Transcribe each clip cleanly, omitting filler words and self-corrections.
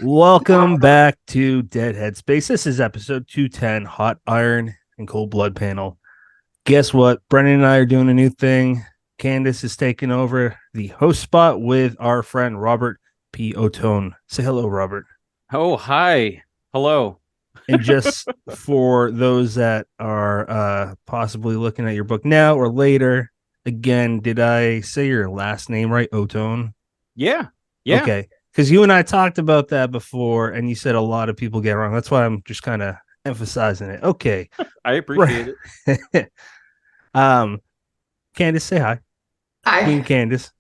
Welcome back to Dead Headspace. This is episode 210, Hot Iron and Cold Blood panel. Guess what? Brennan and I are doing a new thing. Candace is taking over the host spot with our friend Robert P. Ottone. Say hello, Robert. Oh, hi. Hello. And just for those that are possibly looking at your book now or later, again, did I say your last name right? Ottone? Yeah. Yeah. Okay. Because you and I talked about that before, and you said a lot of people get it wrong. That's why I'm just kind of emphasizing it. Okay. I appreciate it. um, Candace, say hi. Queen Hi, Candace.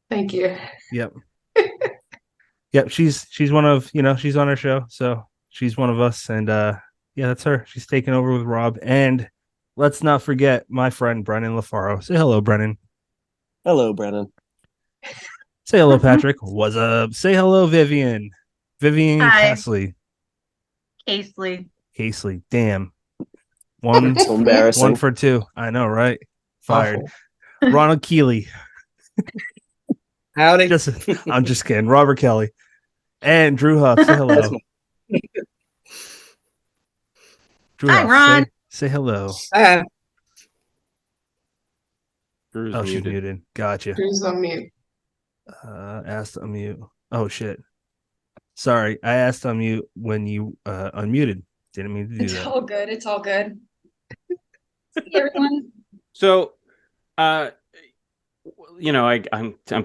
thank you. Yep. Yep. She's one of, she's on our show. So she's one of us. And yeah, that's her. She's taking over with Rob. And let's not forget my friend Brennan LaFaro. Say hello, Brennan. Hello, Brennan. Say hello, Patrick. What's up? Say hello, Vivian. Vivian Hi, Kasley. Kasley. Kasley. Damn. One So embarrassing. One for two. I know, right? Fired. Awful. Ronald Keeley. Howdy. I'm just kidding. Robert Kelly. And Drew Huff. Say hello. Drew Hi, Huff. Ron. Say hello. Drew's Oh, muted. she's muted. Gotcha. Drew's on mute. Asked to unmute. Oh shit. Sorry. I asked to unmute when you unmuted. Didn't mean to do It's that. all good. It's all good. Hey, everyone. So, I'm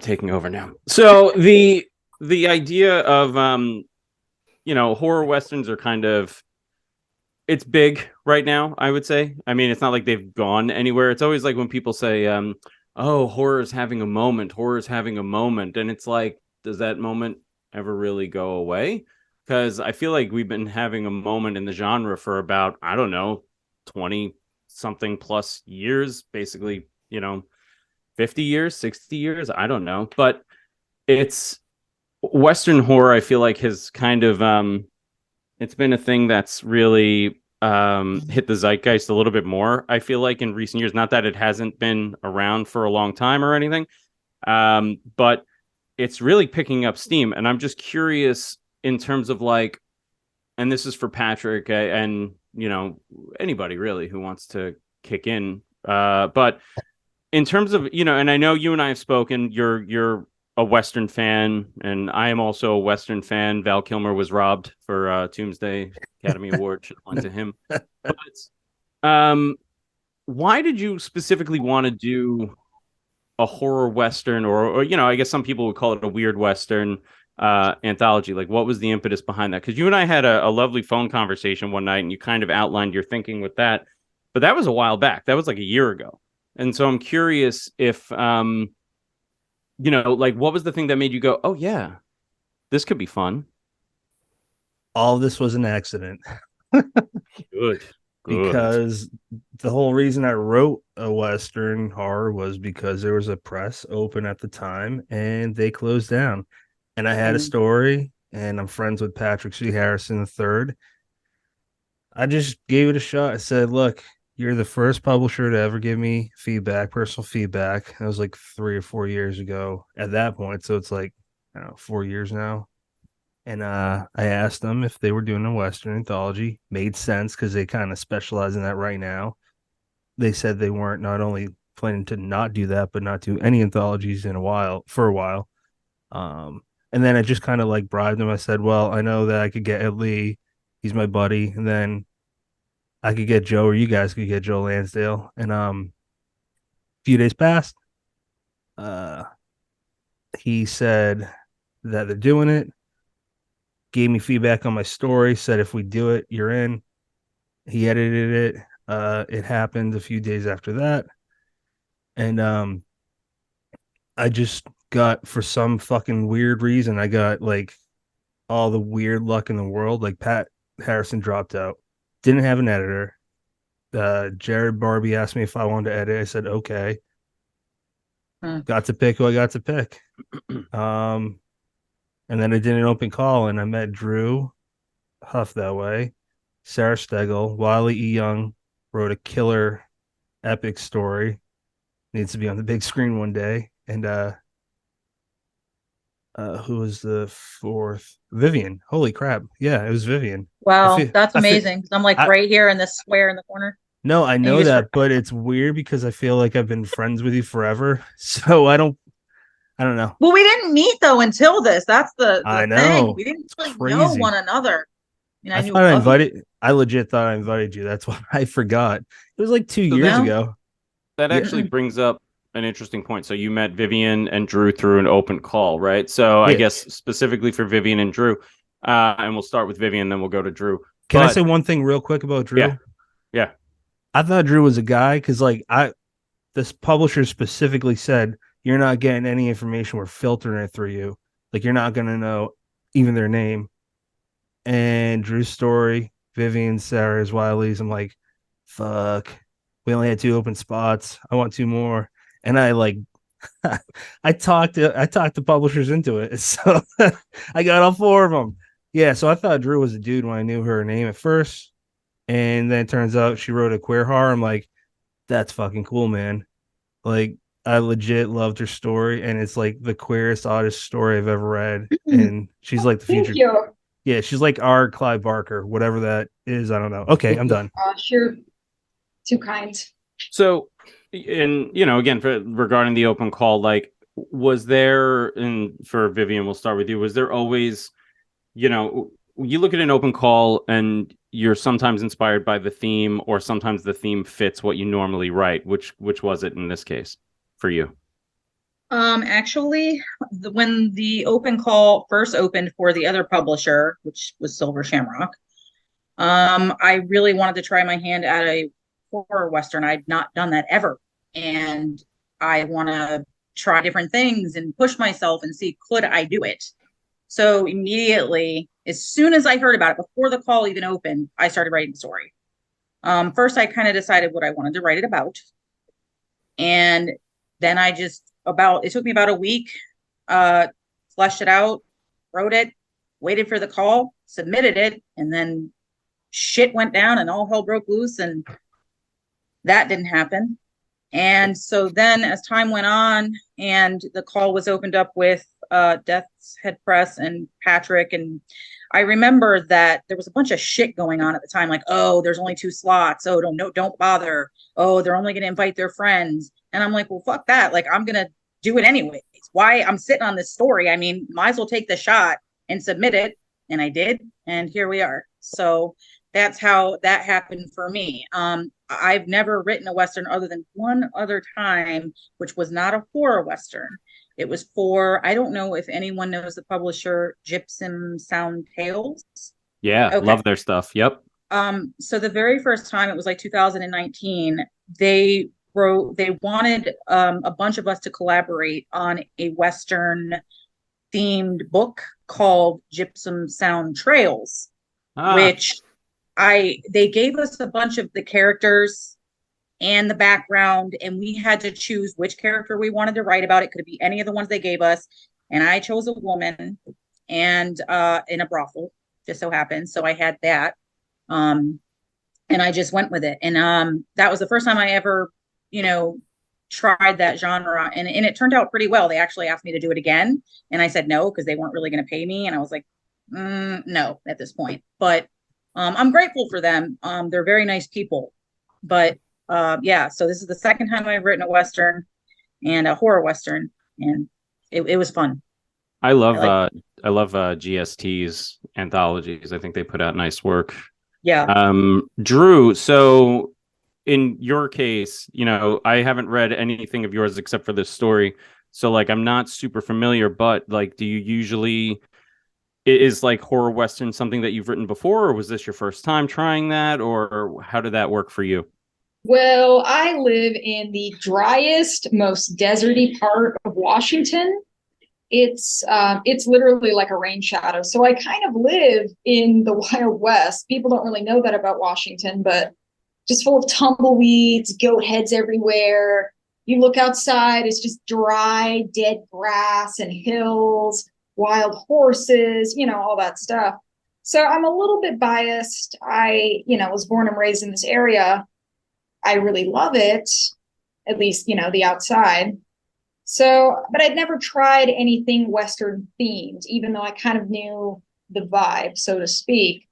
taking over now. So the idea of horror westerns are kind of, it's big right now, I would say. I mean, it's not like they've gone anywhere. It's always like when people say, oh, horror's having a moment, and it's like, does that moment ever really go away? Because I feel like we've been having a moment in the genre for about, I don't know, 20 something plus years, basically, 50 years, 60 years, I don't know. But it's Western horror, I feel like, has kind of it's been a thing that's really hit the zeitgeist a little bit more, I feel like, in recent years. Not that it hasn't been around for a long time or anything, but it's really picking up steam. And I'm just curious in terms of like, and this is for Patrick and anybody really who wants to kick in, but in terms of, and I know you and I have spoken, you're a Western fan, and I am also a Western fan. Val Kilmer was robbed for Doomsday Academy Award. Should have went to him. But why did you specifically want to do a horror Western, or I guess some people would call it a weird Western anthology? Like, what was the impetus behind that? Because you and I had a lovely phone conversation one night, and you kind of outlined your thinking with that. But that was a while back. That was like a year ago. And so I'm curious if like, what was the thing that made you go, oh yeah, this could be fun? All of this was an accident. Good. Because the whole reason I wrote a Western horror was because there was a press open at the time and they closed down. And I had a story, and I'm friends with Patrick C. Harrison III. I just gave it a shot. I said, look, you're the first publisher to ever give me feedback, personal feedback. That was like 3 or 4 years ago at that point. So it's like, I don't know, 4 years now. And I asked them if they were doing a Western anthology. Made sense because they kind of specialize in that right now. They said they weren't not only planning to not do that, but not do any anthologies for a while. And then I just kind of like bribed them. I said, well, I know that I could get Ed Lee. He's my buddy. And then I could get Joe, or you guys could get Joe Lansdale. And a few days passed. He said that they're doing it. Gave me feedback on my story, said if we do it, you're in. He edited it. It happened a few days after that. And I just got, for some fucking weird reason, I got like all the weird luck in the world. Like Pat Harrison dropped out. Didn't have an editor. Jared Barbie asked me if I wanted to edit. I said okay. Got to pick who I got to pick. And then I did an open call, and I met Drew Huff that way. Sarah Stegel, Wiley E. Young wrote a killer epic story. Needs to be on the big screen one day. And Who was the fourth? Vivian. Holy crap! Yeah, it was Vivian. I Wow, feel. that's I feel. amazing. 'Cause I'm like I right here in this square in the corner, no, I and you know just that, forgot. but it's weird because I feel like I've been friends with you forever. So I don't. I don't know. Well, we didn't meet though until this. That's the I thing. know. We didn't It's really know crazy. one another. I mean, I I knew thought I of you. invited. I legit thought I invited you. That's why I forgot. It was like two So years that No. ago. that Yeah. actually brings up an interesting point. So you met Vivian and Drew through an open call, right? So I Yeah. guess specifically for Vivian and Drew, and we'll start with Vivian, then we'll go to Drew. Can I But say one thing real quick about yeah, Drew? yeah. I thought Drew was a guy because this publisher specifically said you're not getting any information. We're filtering it through you. Like you're not gonna know even their name. And Drew's story, Vivian, Sarah's, Wiley's. I'm like, fuck. We only had two open spots. I want two more. And I like I talked the publishers into it. So I got all four of them. Yeah, so I thought Drew was a dude when I knew her name at first. And then it turns out she wrote a queer horror. I'm like, that's fucking cool, man. Like I legit loved her story, and it's like the queerest, oddest story I've ever read. And she's like the Thank future. you. Yeah, she's like our Clive Barker, whatever that is. I don't know. Okay, I'm done. You're too kind. So, and again, regarding the open call, like, was there, and for Vivian, we'll start with you. Was there always, you look at an open call and you're sometimes inspired by the theme, or sometimes the theme fits what you normally write. Which was it in this case for you? Actually, when the open call first opened for the other publisher, which was Silver Shamrock, I really wanted to try my hand at a horror Western. I'd not done that ever. And I want to try different things and push myself and see, could I do it? So immediately, as soon as I heard about it, before the call even opened, I started writing the story. First, I kind of decided what I wanted to write it about. And then it took me about a week, fleshed it out, wrote it, waited for the call, submitted it, and then shit went down and all hell broke loose, and that didn't happen. And so then as time went on and the call was opened up with Death's Head Press and Patrick, and I remember that there was a bunch of shit going on at the time, like, oh, there's only 2 slots. Oh, don't bother. Oh, they're only going to invite their friends. And I'm like, well, fuck that. Like, I'm going to do it anyways. Why? I'm sitting on this story. I mean, might as well take the shot and submit it. And I did. And here we are. So that's how that happened for me. I've never written a Western other than one other time, which was not a horror Western. It was for, I don't know if anyone knows the publisher Gypsum Sound Tales. Yeah, Okay. love their stuff. Yep. So the very first time, it was like 2019, they wanted a bunch of us to collaborate on a Western themed book called Gypsum Sound Trails, which they gave us a bunch of the characters and the background, and we had to choose which character we wanted to write about. It could be any of the ones they gave us, and I chose a woman and in a brothel, just so happened. So I had that, and I just went with it. And that was the first time I ever, tried that genre, and it turned out pretty well. They actually asked me to do it again, and I said no because they weren't really going to pay me, and I was like, no at this point. But I'm grateful for them. They're very nice people. But yeah, so this is the second time I've written a Western and a horror Western, and it was fun. I love GST's anthologies. I think they put out nice work. Yeah. Drew, so in your case, I haven't read anything of yours except for this story. So like I'm not super familiar, but like do you usually is like horror Western something that you've written before, or was this your first time trying that, or how did that work for you? Well, I live in the driest, most deserty part of Washington. It's literally like a rain shadow. So I kind of live in the Wild West. People don't really know that about Washington, but just full of tumbleweeds, goat heads everywhere. You look outside, it's just dry, dead grass and hills, wild horses, all that stuff. So I'm a little bit biased. I, was born and raised in this area. I really love it, at least, the outside. So, but I'd never tried anything Western themed, even though I kind of knew the vibe, so to speak.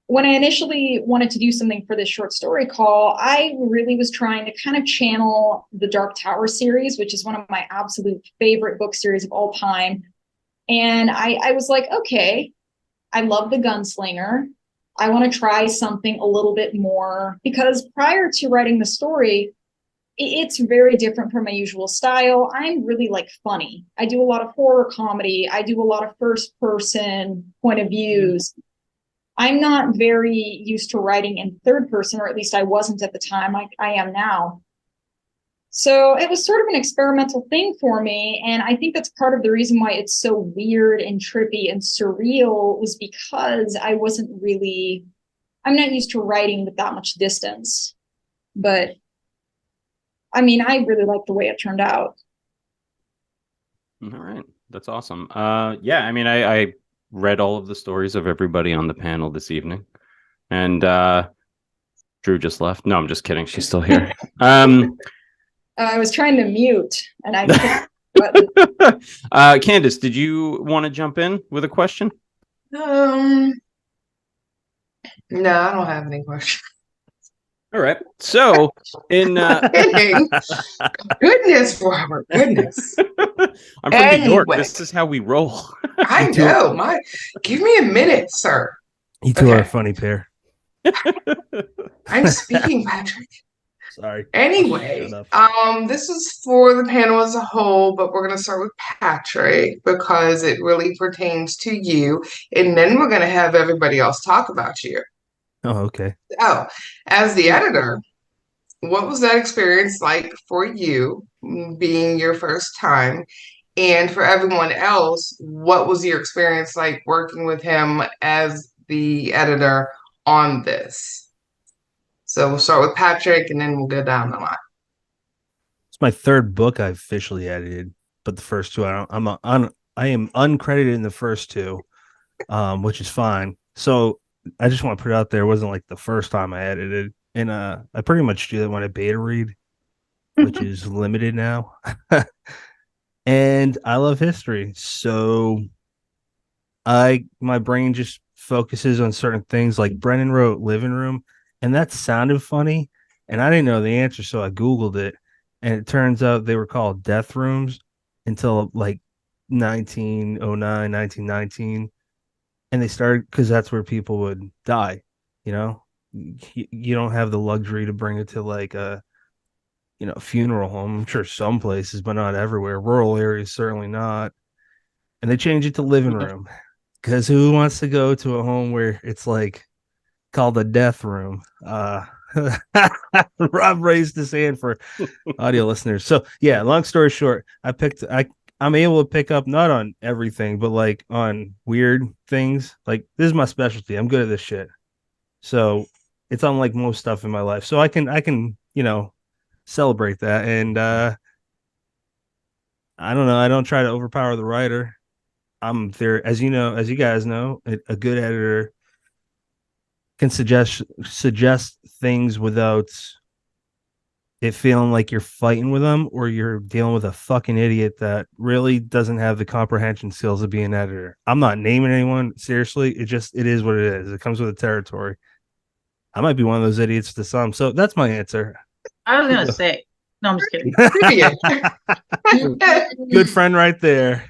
When I initially wanted to do something for this short story call, I really was trying to kind of channel the Dark Tower series, which is one of my absolute favorite book series of all time. And I was like, okay, I love the gunslinger. I want to try something a little bit more, because prior to writing the story, it's very different from my usual style. I'm really like funny. I do a lot of horror comedy. I do a lot of first person point of views. I'm not very used to writing in third person, or at least I wasn't at the time. I am now. So it was sort of an experimental thing for me. And I think that's part of the reason why it's so weird and trippy and surreal, was because I'm not used to writing with that much distance. But I mean, I really like the way it turned out. All right. That's awesome. Yeah, I mean, I read all of the stories of everybody on the panel this evening. And Drew just left. No, I'm just kidding. She's still here. I was trying to mute and I couldn't. Candace, did you want to jump in with a question? No, I don't have any questions. All right. So, in Kidding. Goodness, Robert, goodness. I'm from New York. Anyway. This is how we roll. I know. Give me a minute, sir. You two are a Okay. funny pair. I'm speaking, Patrick. Sorry. Anyway, Shut up. this is for the panel as a whole, but we're going to start with Patrick because it really pertains to you, and then we're going to have everybody else talk about you. Oh, okay. Oh, as the editor, what was that experience like for you, being your first time? And for everyone else, what was your experience like working with him as the editor on this? So we'll start with Patrick and then we'll go down the line. It's my third book I've officially edited, but the first two I am uncredited in the first two, which is fine. So I just want to put it out there, it wasn't like the first time I edited, and I pretty much do that when I beta read, which is limited now. And I love history, so my brain just focuses on certain things. Like Brennan wrote living room, and that sounded funny, and I didn't know the answer, so I Googled it, and it turns out they were called death rooms until like 1909, 1919. And they started because that's where people would die. You don't have the luxury to bring it to like a funeral home. I'm sure some places, but not everywhere. Rural areas certainly not. And they changed it to living room, because who wants to go to a home where it's like called a death room? Rob raised his hand for audio listeners. So yeah, long story short, I'm able to pick up not on everything, but like on weird things. Like, this is my specialty. I'm good at this shit. So it's unlike most stuff in my life. So I can celebrate that. And I don't know. I don't try to overpower the writer. I'm there, as you guys know, a good editor can suggest things without it feeling like you're fighting with them, or you're dealing with a fucking idiot that really doesn't have the comprehension skills of being an editor. I'm not naming anyone, seriously. It is what it is. It comes with the territory. I might be one of those idiots to some. So that's my answer. I was gonna say, no, I'm just kidding. Vivian, Good friend right there.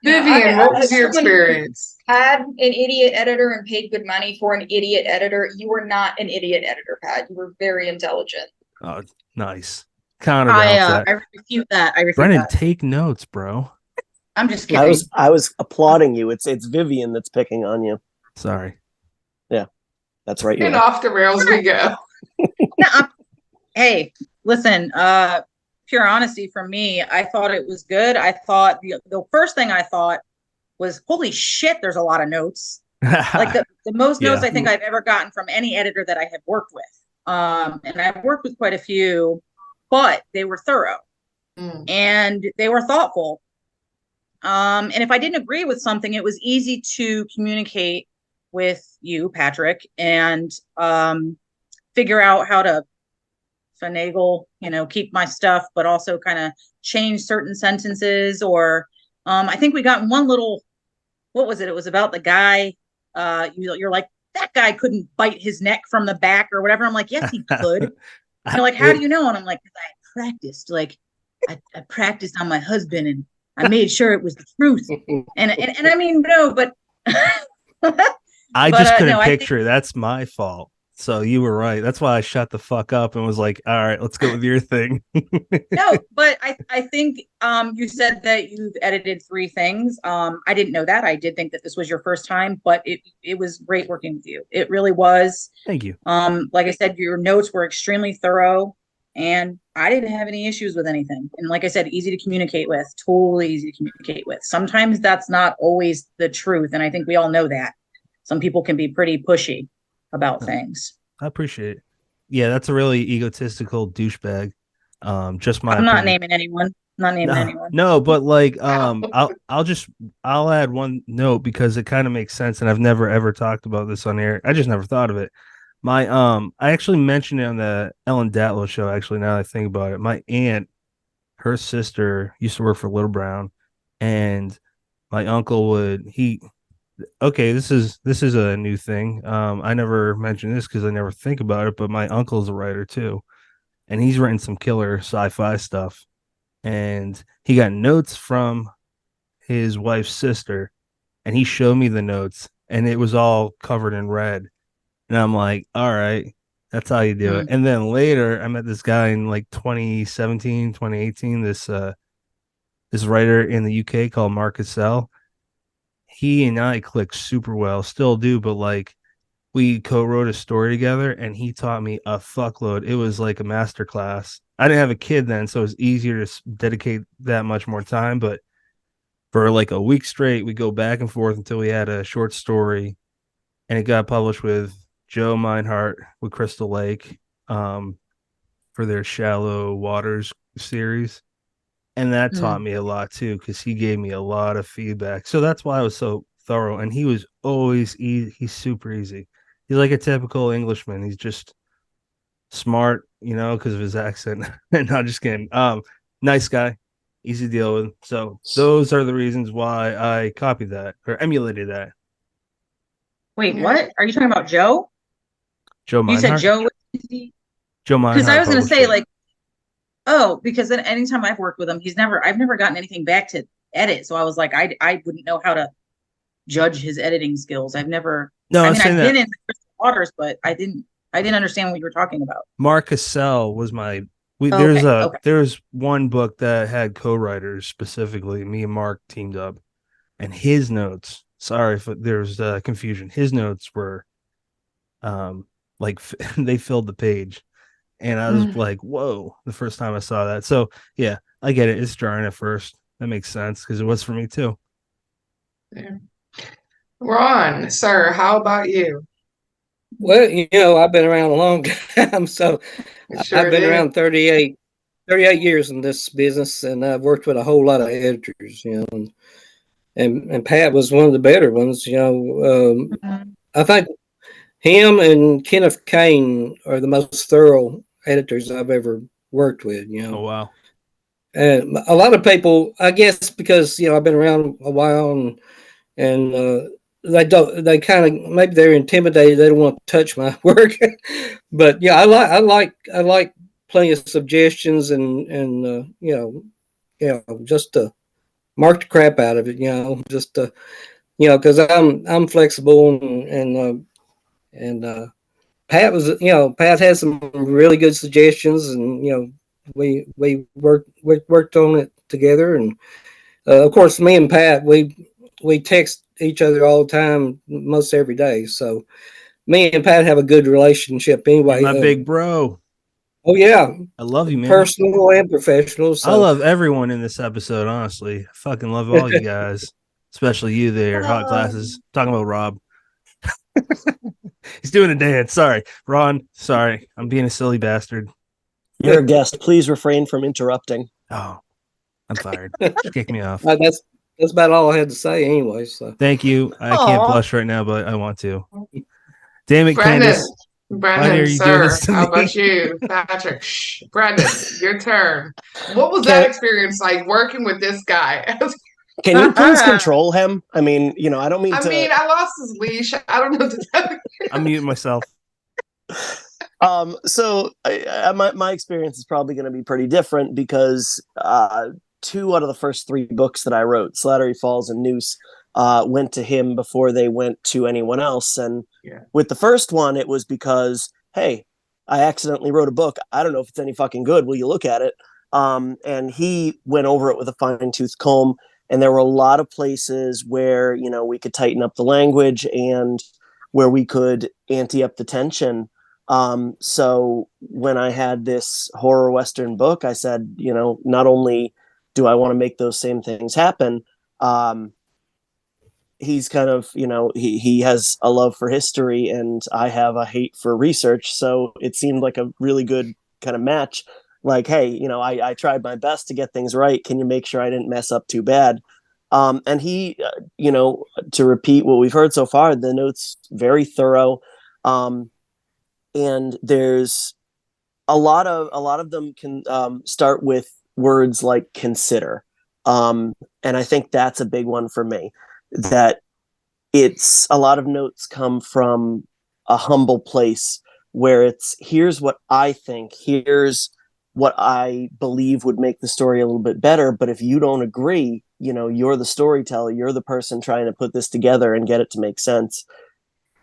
Vivian, what was your experience? Had an idiot editor and paid good money for an idiot editor. You were not an idiot editor, Pat. You were very intelligent. Oh, nice. Counterbalance that. I refute that. I refute Brennan, that. take notes, bro. I'm just kidding. I was applauding you. It's Vivian that's picking on you. Sorry. That's right. You And are. off the rails we go. No, hey, listen, pure honesty from me, I thought it was good. I thought the first thing I thought was, holy shit, there's a lot of notes. Like the most notes Yeah. I think I've ever gotten from any editor that I have worked with. And I've worked with quite a few, but they were thorough and they were thoughtful. And if I didn't agree with something, it was easy to communicate with you, Patrick, and figure out how to finagle, keep my stuff, but also kind of change certain sentences. Or I think we got one little, what was it? It was about the guy. You're like, that guy couldn't bite his neck from the back or whatever. I'm like, yes, he could. You're like, how do you know? And I'm like, because I practiced. Like, I practiced on my husband, and I made sure it was the truth. And I mean, no, but I just couldn't no, picture it. That's my fault. So you were right. That's why I shut the fuck up and was like, all right, let's go with your thing. No, but I think you said that you've edited 3 things. I didn't know that. I did think that this was your first time, but it was great working with you. It really was. Thank you. Like I said, your notes were extremely thorough, and I didn't have any issues with anything. And like I said, easy to communicate with, totally easy to communicate with. Sometimes that's not always the truth, and I think we all know that. Some people can be pretty pushy about things. I appreciate it. Yeah, that's a really egotistical douchebag. Just my I'm not opinion. naming anyone. Not naming anyone. No, but like I'll add one note because it kind of makes sense, and I've never ever talked about this on air. I just never thought of it. My I actually mentioned it on the Ellen Datlow show, actually, now that I think about it. My aunt, her sister used to work for Little Brown, and my uncle okay, this is a new thing. I never mentioned this because I never think about it, but my uncle's a writer too, and he's written some killer sci-fi stuff. And he got notes from his wife's sister, and he showed me the notes, and it was all covered in red. And I'm like, all right, that's how you do it. And then later, I met this guy in like 2017, 2018. This writer in the UK called Mark Cassell. He and I clicked super well, still do, but like we co-wrote a story together, and he taught me a fuckload. It was like a master class. I didn't have a kid then, so it was easier to dedicate that much more time. But for like a week straight, we go back and forth until we had a short story, and it got published with Joe Meinhardt with Crystal Lake for their Shallow Waters series. And that taught me a lot too, because he gave me a lot of feedback. So that's why I was so thorough. And he was always easy. He's super easy. He's like a typical Englishman. He's just smart, because of his accent. And not just kidding. Nice guy, easy to deal with. So those are the reasons why I copied that or emulated that. Wait, what? Are you talking about Joe? Joe Meinhardt? You said Joe. Joe Meinhardt. Because I was going to say, like, oh, because then anytime I've worked with him, I've never gotten anything back to edit. So I was like, I wouldn't know how to judge his editing skills. I've never. No, I've been in Crystal Waters, but I didn't understand what you were talking about. Mark Cassell was there's one book that had co-writers specifically. Me and Mark teamed up, and his notes. Sorry if there's confusion. His notes were, like they filled the page. And I was like, whoa, the first time I saw that. So, yeah, I get it. It's jarring at first. That makes sense because it was for me, too. Yeah. Ron, sir, how about you? Well, I've been around a long time. So I've been around 38 years in this business, and I've worked with a whole lot of editors, and Pat was one of the better ones. I think him and Kenneth Kane are the most thorough editors I've ever worked with. Oh wow! And a lot of people, I guess, because I've been around a while, and they kind of maybe they're intimidated. They don't want to touch my work, but yeah, I like plenty of suggestions and just to mark the crap out of it. Just because I'm flexible and Pat was, Pat had some really good suggestions, and we worked on it together, and of course, me and Pat we text each other all the time, most every day. So me and Pat have a good relationship anyway. My big bro. Oh yeah, I love you, man. Personal and professional. So. I love everyone in this episode. Honestly, I fucking love all you guys, especially you there, hot glasses. Talking about Rob. He's doing a dance. Sorry, Ron. Sorry, I'm being a silly bastard. You're a guest. Please refrain from interrupting. Oh, I'm fired. Just kick me off. That's about all I had to say, anyway. So thank you. I can't blush right now, but I want to. Damn it, Brennan. Candace. Why are Brennan, you doing sir, this to how me? about you? Patrick, shh. Brennan, your turn. What was that Can, experience like working with this guy? can you please control him? I mean, I don't mean I mean, to. I lost his leash. I don't know what to tell you. I'm muting myself. So my experience is probably going to be pretty different because two out of the first three books that I wrote, Slattery Falls and Noose, went to him before they went to anyone else. And with the first one, it was because, hey, I accidentally wrote a book. I don't know if it's any fucking good. Will you look at it? And he went over it with a fine-tooth comb. And there were a lot of places where, we could tighten up the language and where we could ante up the tension. So when I had this horror Western book, I said, not only do I want to make those same things happen, he's kind of, he has a love for history and I have a hate for research. So it seemed like a really good kind of match. Like, hey, I tried my best to get things right. Can you make sure I didn't mess up too bad? And he, to repeat what we've heard so far, the note's very thorough. And there's a lot of them can start with words like consider. And I think that's a big one for me, that it's a lot of notes come from a humble place where it's, here's what I think, here's what I believe would make the story a little bit better. But if you don't agree, you're the storyteller, you're the person trying to put this together and get it to make sense.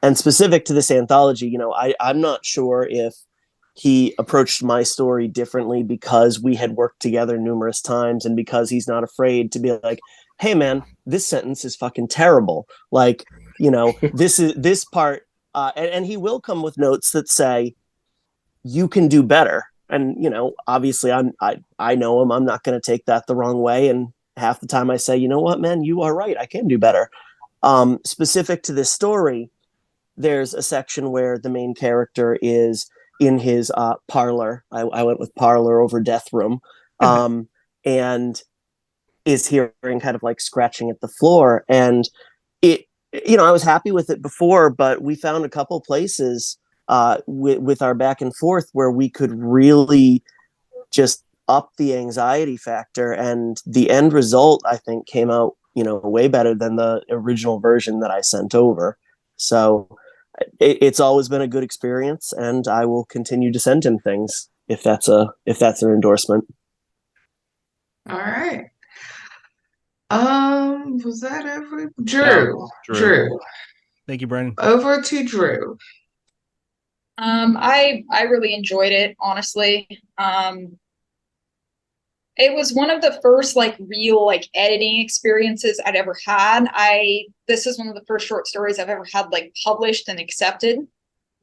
And specific to this anthology, I'm not sure if he approached my story differently because we had worked together numerous times and because he's not afraid to be like, hey man, this sentence is fucking terrible. Like, this part, and he will come with notes that say, you can do better. And, obviously I know him, I'm not going to take that the wrong way. And half the time I say, you know what, man, you are right. I can do better. Specific to this story, there's a section where the main character is in his parlor. I went with parlor over death room, and is hearing kind of like scratching at the floor. And it, I was happy with it before, but we found a couple places with our back and forth where we could really just up the anxiety factor. And the end result, I think, came out, way better than the original version that I sent over. So it's always been a good experience, and I will continue to send him things if that's an endorsement. All right. Was that every Drew? Drew. Thank you, Brennan. Over to Drew. I really enjoyed it, honestly. It was one of the first real editing experiences I'd ever had. This is one of the first short stories I've ever had published and accepted.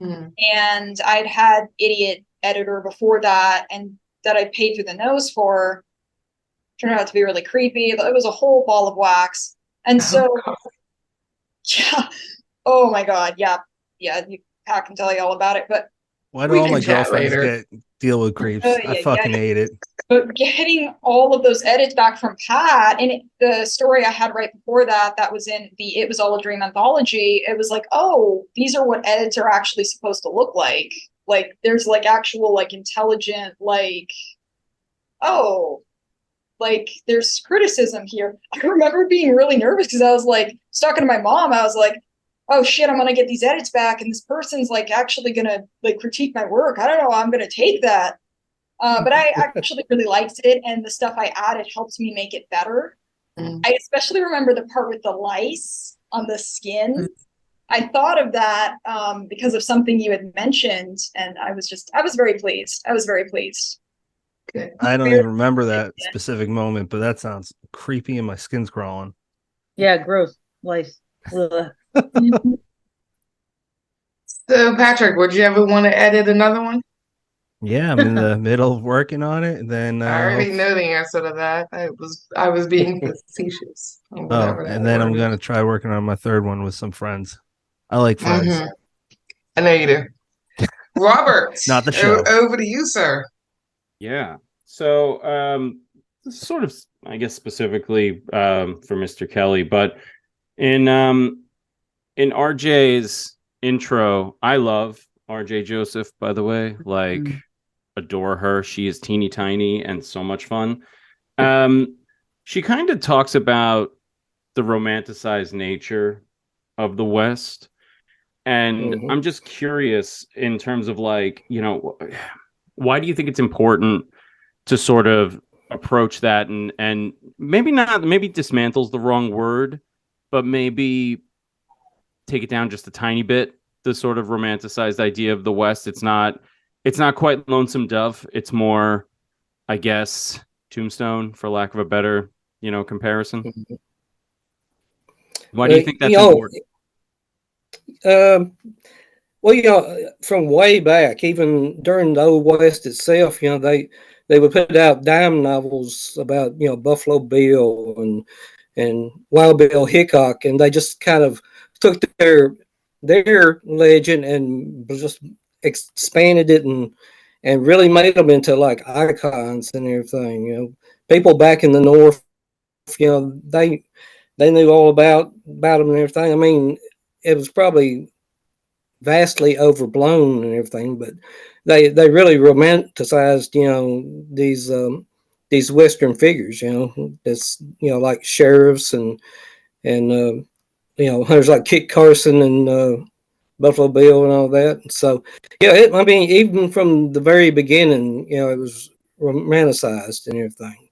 And I'd had idiot editor before that, and that I paid through the nose for. Turned out to be really creepy. It was a whole ball of wax. And so, yeah. Oh my God. Yeah. I can tell you all about it, but why do all my girlfriends deal with creeps? I fucking hate it. But getting all of those edits back from Pat, and the story I had right before that was in the It Was All a Dream anthology. It was like, oh, these are what edits are actually supposed to look like. Like there's actual intelligent there's criticism here. I remember being really nervous because I was talking to my mom. I was like, oh shit, I'm gonna get these edits back, and this person's actually gonna critique my work. I don't know how I'm gonna take that. But I actually really liked it, and the stuff I added helped me make it better. I especially remember the part with the lice on the skin. I thought of that because of something you had mentioned, and I was very pleased. I was very pleased. Good. I don't even remember that specific moment, but that sounds creepy and my skin's crawling. Yeah, gross. Lice. So, Patrick, would you ever want to edit another one? Yeah, I'm in the middle of working on it. Then I already know the answer to that. I was being facetious. And then I'm gonna try working on my third one with some friends. I like friends. I know you do. Robert, not the show. Over to you, sir. Yeah. So, sort of, I guess, specifically for Mr. Kelly, but in RJ's intro, I love RJ Joseph, by the way. Like, adore her. She is teeny tiny and so much fun. She kind of talks about the romanticized nature of the West. And I'm just curious in terms of like, why do you think it's important to sort of approach that and maybe not, maybe dismantles the wrong word, but maybe take it down just a tiny bit, the sort of romanticized idea of the West. It's not quite Lonesome Dove. It's more, I guess, Tombstone, for lack of a better, comparison. Why do you think that's important? Well, from way back, even during the Old West itself, they would put out dime novels about Buffalo Bill and Wild Bill Hickok, and they just kind of took their legend and just expanded it and really made them into like icons and everything. People back in the North, they knew all about them and everything. I mean, it was probably vastly overblown and everything, but they really romanticized these Western figures, that's like sheriffs and hunters like Kit Carson and Buffalo Bill and all that. So I mean, even from the very beginning, it was romanticized and everything.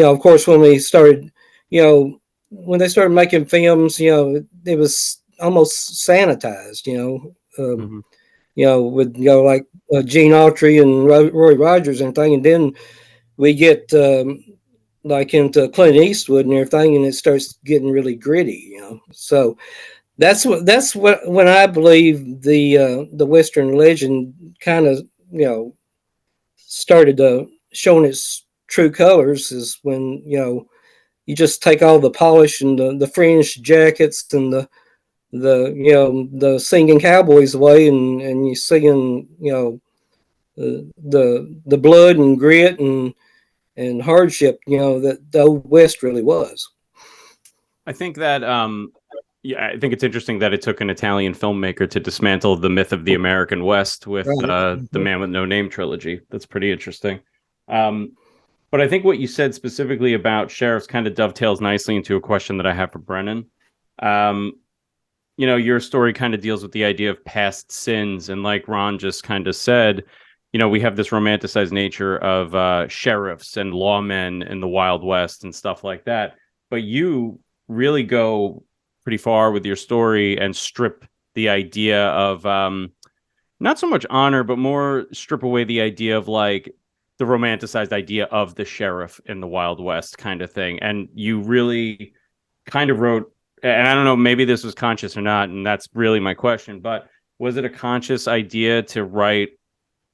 Of course, when we started, when they started making films, it was almost sanitized, with like Gene Autry and Roy Rogers and everything, and then we get like into Clint Eastwood and everything, and it starts getting really gritty, So that's what when I believe the Western legend kind of started showing its true colors is when you just take all the polish and the fringed jackets and the singing cowboys away, and you singing the blood and grit and hardship that the Old West really was. I think that I think it's interesting that it took an Italian filmmaker to dismantle the myth of the American West with the Man with No Name trilogy. That's pretty interesting. But I think what you said specifically about sheriffs kind of dovetails nicely into a question that I have for Brennan. Your story kind of deals with the idea of past sins. And like Ron just kind of said, we have this romanticized nature of sheriffs and lawmen in the Wild West and stuff like that. But you really go pretty far with your story and strip the idea of not so much honor, but more strip away the idea of like the romanticized idea of the sheriff in the Wild West kind of thing. And you really kind of wrote, and I don't know, maybe this was conscious or not, and that's really my question, but was it a conscious idea to write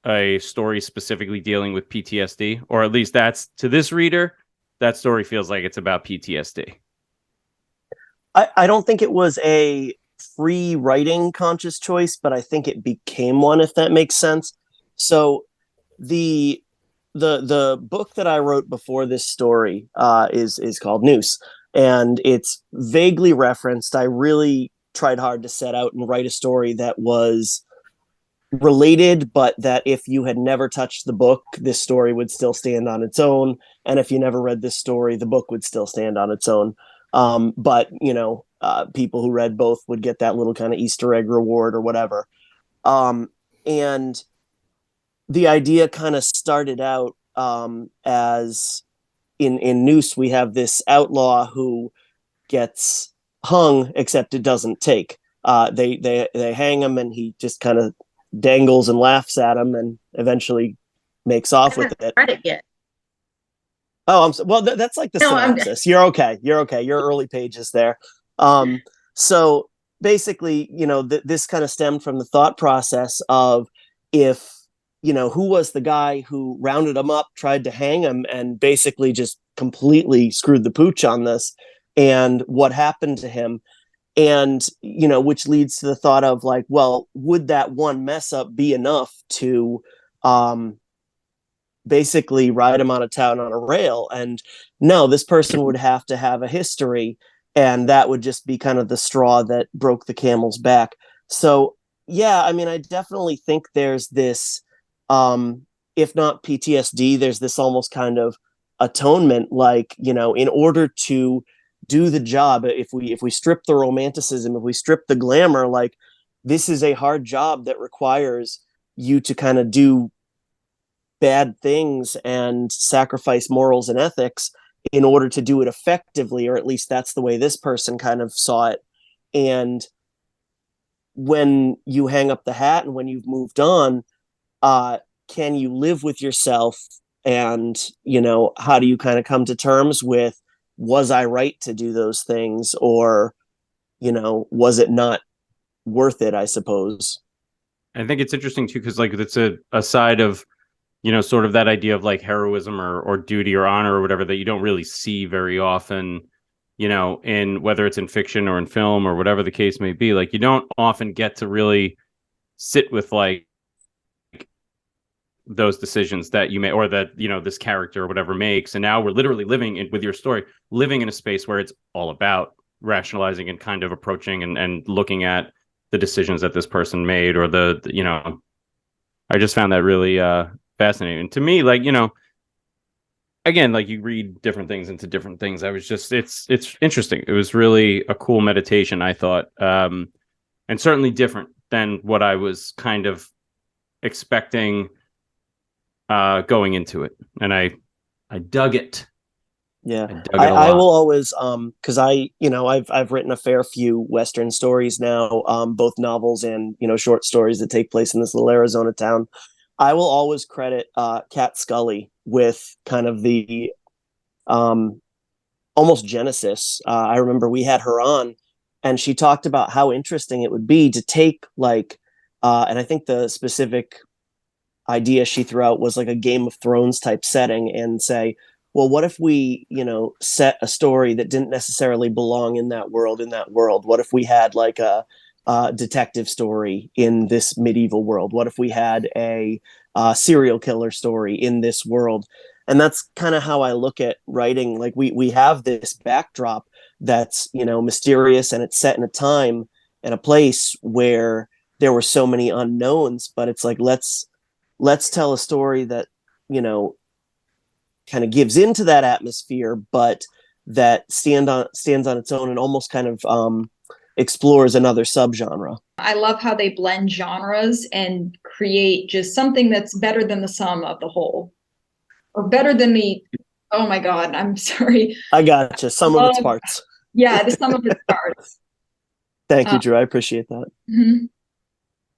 a story specifically dealing with PTSD? Or at least that's, to this reader, that story feels like it's about PTSD. I don't think it was a free writing conscious choice, but I think it became one, if that makes sense. So the book that I wrote before this story is called Noose, and it's vaguely referenced. I really tried hard to set out and write a story that was related, but that if you had never touched the book, this story would still stand on its own, and if you never read this story, the book would still stand on its own. But people who read both would get that little kind of Easter egg reward or whatever. And the idea kind of started out as in Noose, we have this outlaw who gets hung, except it doesn't take. They hang him, and he just kind of dangles and laughs at him, and eventually makes off with it. Read it yet? Oh, that's like the synopsis. You're okay. Your early pages there. So basically, this kind of stemmed from the thought process of if, who was the guy who rounded him up, tried to hang him, and basically just completely screwed the pooch on this, and what happened to him. And, which leads to the thought of like, well, would that one mess up be enough to, basically ride him out of town on a rail? And no, this person would have to have a history, and that would just be kind of the straw that broke the camel's back. So yeah, I mean, I definitely think there's this, if not PTSD, there's this almost kind of atonement, like, in order to do the job, if we strip the romanticism, if we strip the glamour, like, this is a hard job that requires you to kind of do bad things and sacrifice morals and ethics in order to do it effectively, or at least that's the way this person kind of saw it. And when you hang up the hat and when you've moved on, can you live with yourself? And, how do you kind of come to terms with, was I right to do those things? Or, was it not worth it, I suppose? I think it's interesting too, because like it's a side of, sort of that idea of like heroism or duty or honor or whatever that you don't really see very often, in whether it's in fiction or in film or whatever the case may be. Like you don't often get to really sit with like those decisions that you may, or that, this character or whatever makes. And now we're literally with your story, living in a space where it's all about rationalizing and kind of approaching and looking at the decisions that this person made, or I just found that really fascinating. To me, like, again, like you read different things into different things. I was just, it's interesting. It was really a cool meditation, I thought, and certainly different than what I was kind of expecting going into it. And I dug it. Yeah, I will always, because I've written a fair few Western stories now, both novels and short stories that take place in this little Arizona town. I will always credit Kat Scully with kind of the almost genesis. I remember we had her on, and she talked about how interesting it would be to take like, and I think the specific idea she threw out was like a Game of Thrones type setting, and say, well, what if we, set a story that didn't necessarily belong in that world, What if we had like a detective story in this medieval world? What if we had a serial killer story in this world? And that's kind of how I look at writing. Like we have this backdrop that's, mysterious, and it's set in a time and a place where there were so many unknowns, but it's like, let's tell a story that, kind of gives into that atmosphere, but that stands on its own and almost kind of explores another subgenre. I love how they blend genres and create just something that's better than the sum of the whole, or better than oh my God, I'm sorry. I gotcha. Some of its parts. Yeah, the sum of its parts. Thank you, Drew. I appreciate that. Mm-hmm.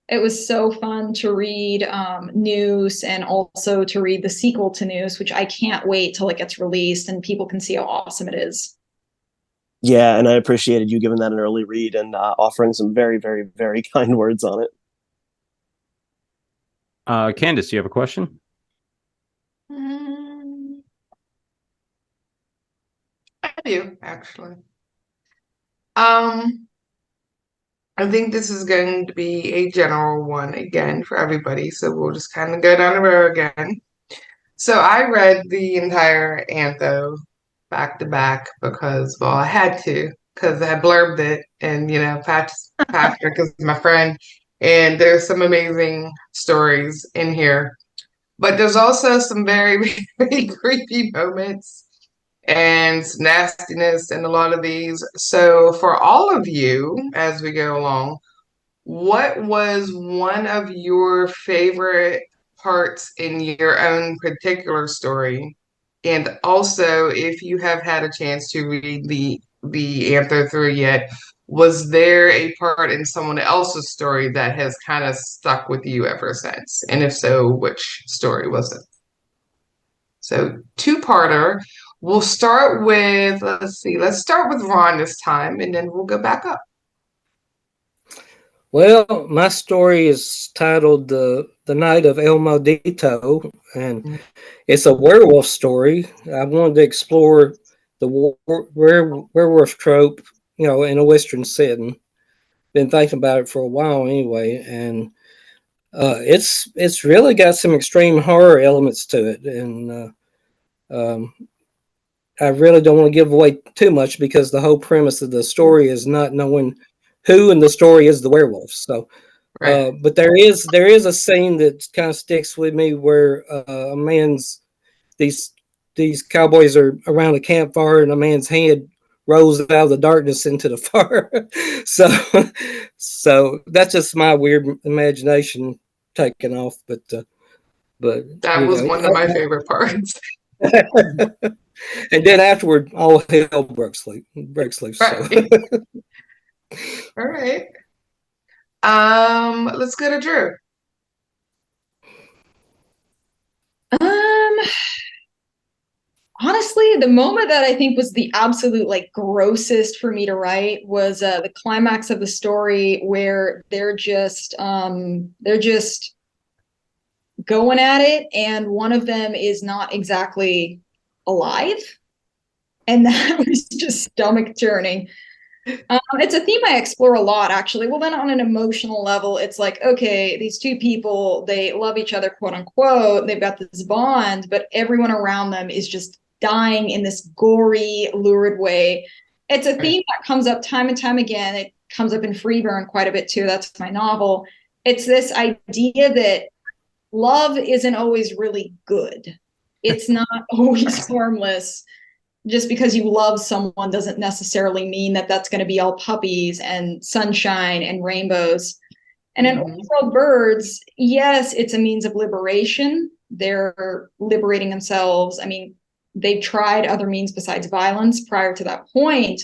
It was so fun to read Noose, and also to read the sequel to Noose, which I can't wait till it gets released and people can see how awesome it is. Yeah, and I appreciated you giving that an early read and offering some very, very, very kind words on it. Candace, do you have a question? I do, actually. I think this is going to be a general one again for everybody, so we'll just kind of go down the road again. So I read the entire Antho back to back because, well, I had to, because I blurbed it, and Patrick is my friend, and there's some amazing stories in here, but there's also some very, very creepy moments and nastiness in a lot of these. So, for all of you, as we go along, what was one of your favorite parts in your own particular story? And also, if you have had a chance to read the Antho through yet, was there a part in someone else's story that has kind of stuck with you ever since? And if so, which story was it? So, two-parter. We'll start with, let's start with Ron this time, and then we'll go back up. Well, my story is titled The Night of El Maldito, and it's a werewolf story. I wanted to explore the werewolf trope, in a Western setting. Been thinking about it for a while anyway, and it's really got some extreme horror elements to it, and I really don't want to give away too much because the whole premise of the story is not knowing who in the story is the werewolf. So Right. But there is a scene that kind of sticks with me where a man's these cowboys are around a campfire and a man's hand rolls out of the darkness into the fire. so so that's just my weird imagination taking off, but That you was know, one of my favorite parts. and then afterward all hell breaks loose. So Right. All right. Let's go to Drew. Um, Honestly, the moment that I think was the absolute like grossest for me to write was the climax of the story where they're just going at it, and one of them is not exactly alive, and that was just stomach churning. It's a theme I explore a lot, actually. Well, then on an emotional level, it's like, okay, these two people, they love each other, quote unquote. They've got this bond, but everyone around them is just dying in this gory, lurid way. It's a theme that comes up time and time again. It comes up in Freeburn quite a bit too. That's my novel. It's this idea that love isn't always really good. It's not always harmless. Just because you love someone doesn't necessarily mean that that's going to be all puppies and sunshine and rainbows. And in Old World Birds, yes, it's a means of liberation. They're liberating themselves. I mean, they've tried other means besides violence prior to that point,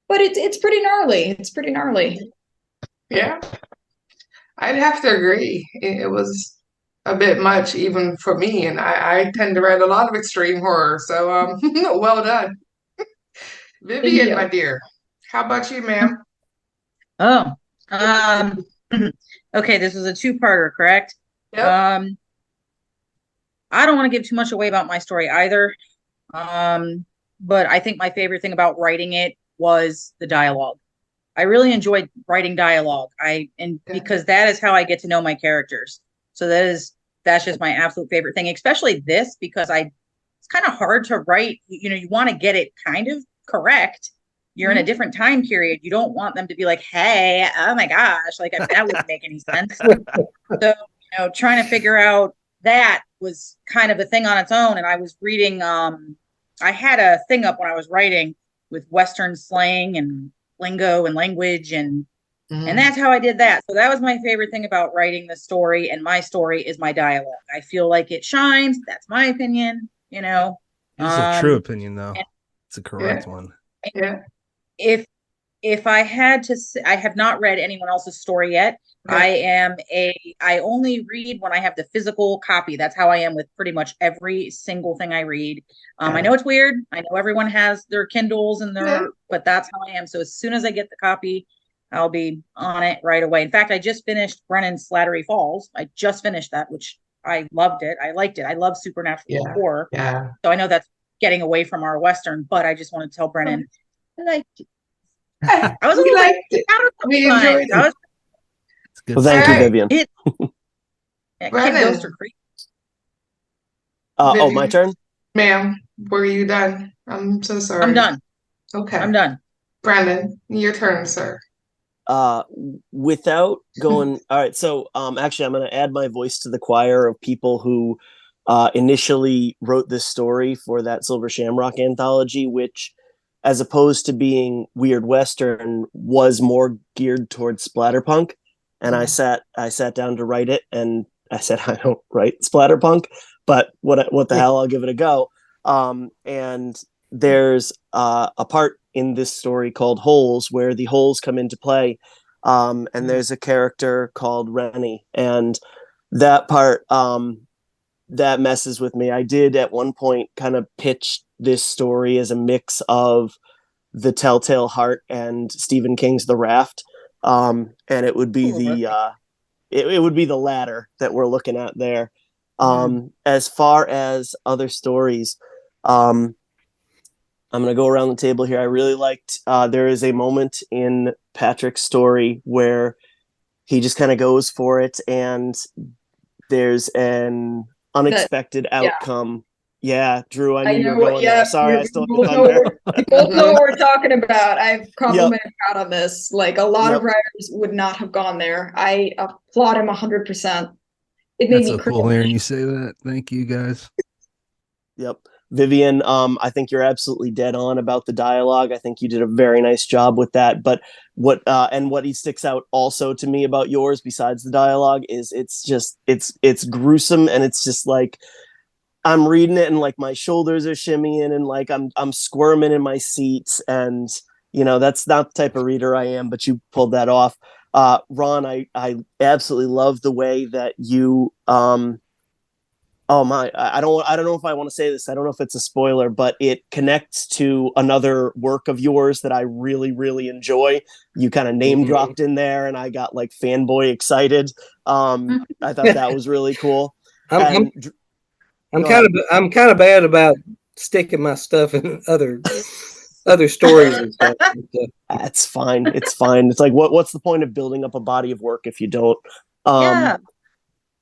but it's pretty gnarly. It's pretty gnarly. Yeah, I'd have to agree. It was a bit much even for me, and I tend to write a lot of extreme horror. So well done. Vivian, my dear. How about you, ma'am? Oh, um, okay, this is a two-parter, correct? Yep. I don't want to give too much away about my story either. But I think my favorite thing about writing it was the dialogue. I really enjoyed writing dialogue. Because that is how I get to know my characters. So that's just my absolute favorite thing, especially this, because it's kind of hard to write. You want to get it kind of correct. You're in a different time period. You don't want them to be like, hey, oh my gosh, like that wouldn't make any sense. So, trying to figure out that was kind of a thing on its own. And I was reading, I had a thing up when I was writing with Western slang and lingo and language, and that's how I did that. So that was my favorite thing about writing the story, and my story is my dialogue. I feel like it shines. That's my opinion, It's a true opinion, though. It's a correct one. Yeah. If I had to say, I have not read anyone else's story yet. I only read when I have the physical copy. That's how I am with pretty much every single thing I read. I know it's weird. I know everyone has their Kindles and but that's how I am. So as soon as I get the copy, I'll be on it right away. In fact, I just finished Brennan's Slattery Falls. I just finished that, which I loved it. I liked it. I love supernatural horror. Yeah. So I know that's getting away from our Western, but I just want to tell Brennan I liked it. I was a little liked it. We enjoyed it. Well, thank you, Vivian. Brennan. Oh, my turn? Ma'am, were you done? I'm so sorry. I'm done. Okay. I'm done. Brennan, your turn, sir. Without going, all right. So, actually, I'm going to add my voice to the choir of people who initially wrote this story for that Silver Shamrock anthology, which, as opposed to being weird Western, was more geared towards splatterpunk. And I sat down to write it, and I said, I don't write splatterpunk, but what the hell, I'll give it a go. And there's a part in this story called Holes where the holes come into play. And there's a character called Rennie, and that part, that messes with me. I did at one point kind of pitch this story as a mix of The Telltale Heart and Stephen King's The Raft. And it would be it would be the latter that we're looking at there. As far as other stories, I'm going to go around the table here. I really liked, there is a moment in Patrick's story where he just kind of goes for it, and there's an unexpected outcome Yeah, Drew, I knew I you were know. going there. Yeah, Sorry, I stole we your both know thunder. we both know what we're talking about. I've Yep, complimented Pat on this. Like a lot of yep. writers would not have gone there. I applaud him 100%. It made That's me so cool cringe. hearing you say that. Thank you guys. Yep. Vivian, I think you're absolutely dead on about the dialogue. I think you did a very nice job with that. But what he sticks out also to me about yours, besides the dialogue, is it's gruesome, and it's just like I'm reading it and like my shoulders are shimmying and like I'm squirming in my seat, and that's not the type of reader I am, but you pulled that off. Ron, I absolutely love the way that you oh my, I don't know if I want to say this. I don't know if it's a spoiler, but it connects to another work of yours that I really, really enjoy. You kind of name dropped in there, and I got like fanboy excited. I thought that was really cool. I'm And I'm go kind ahead. of I'm kind of bad about sticking my stuff in other stories and stuff. It's fine. It's fine. It's like what's the point of building up a body of work if you don't? Um, Yeah.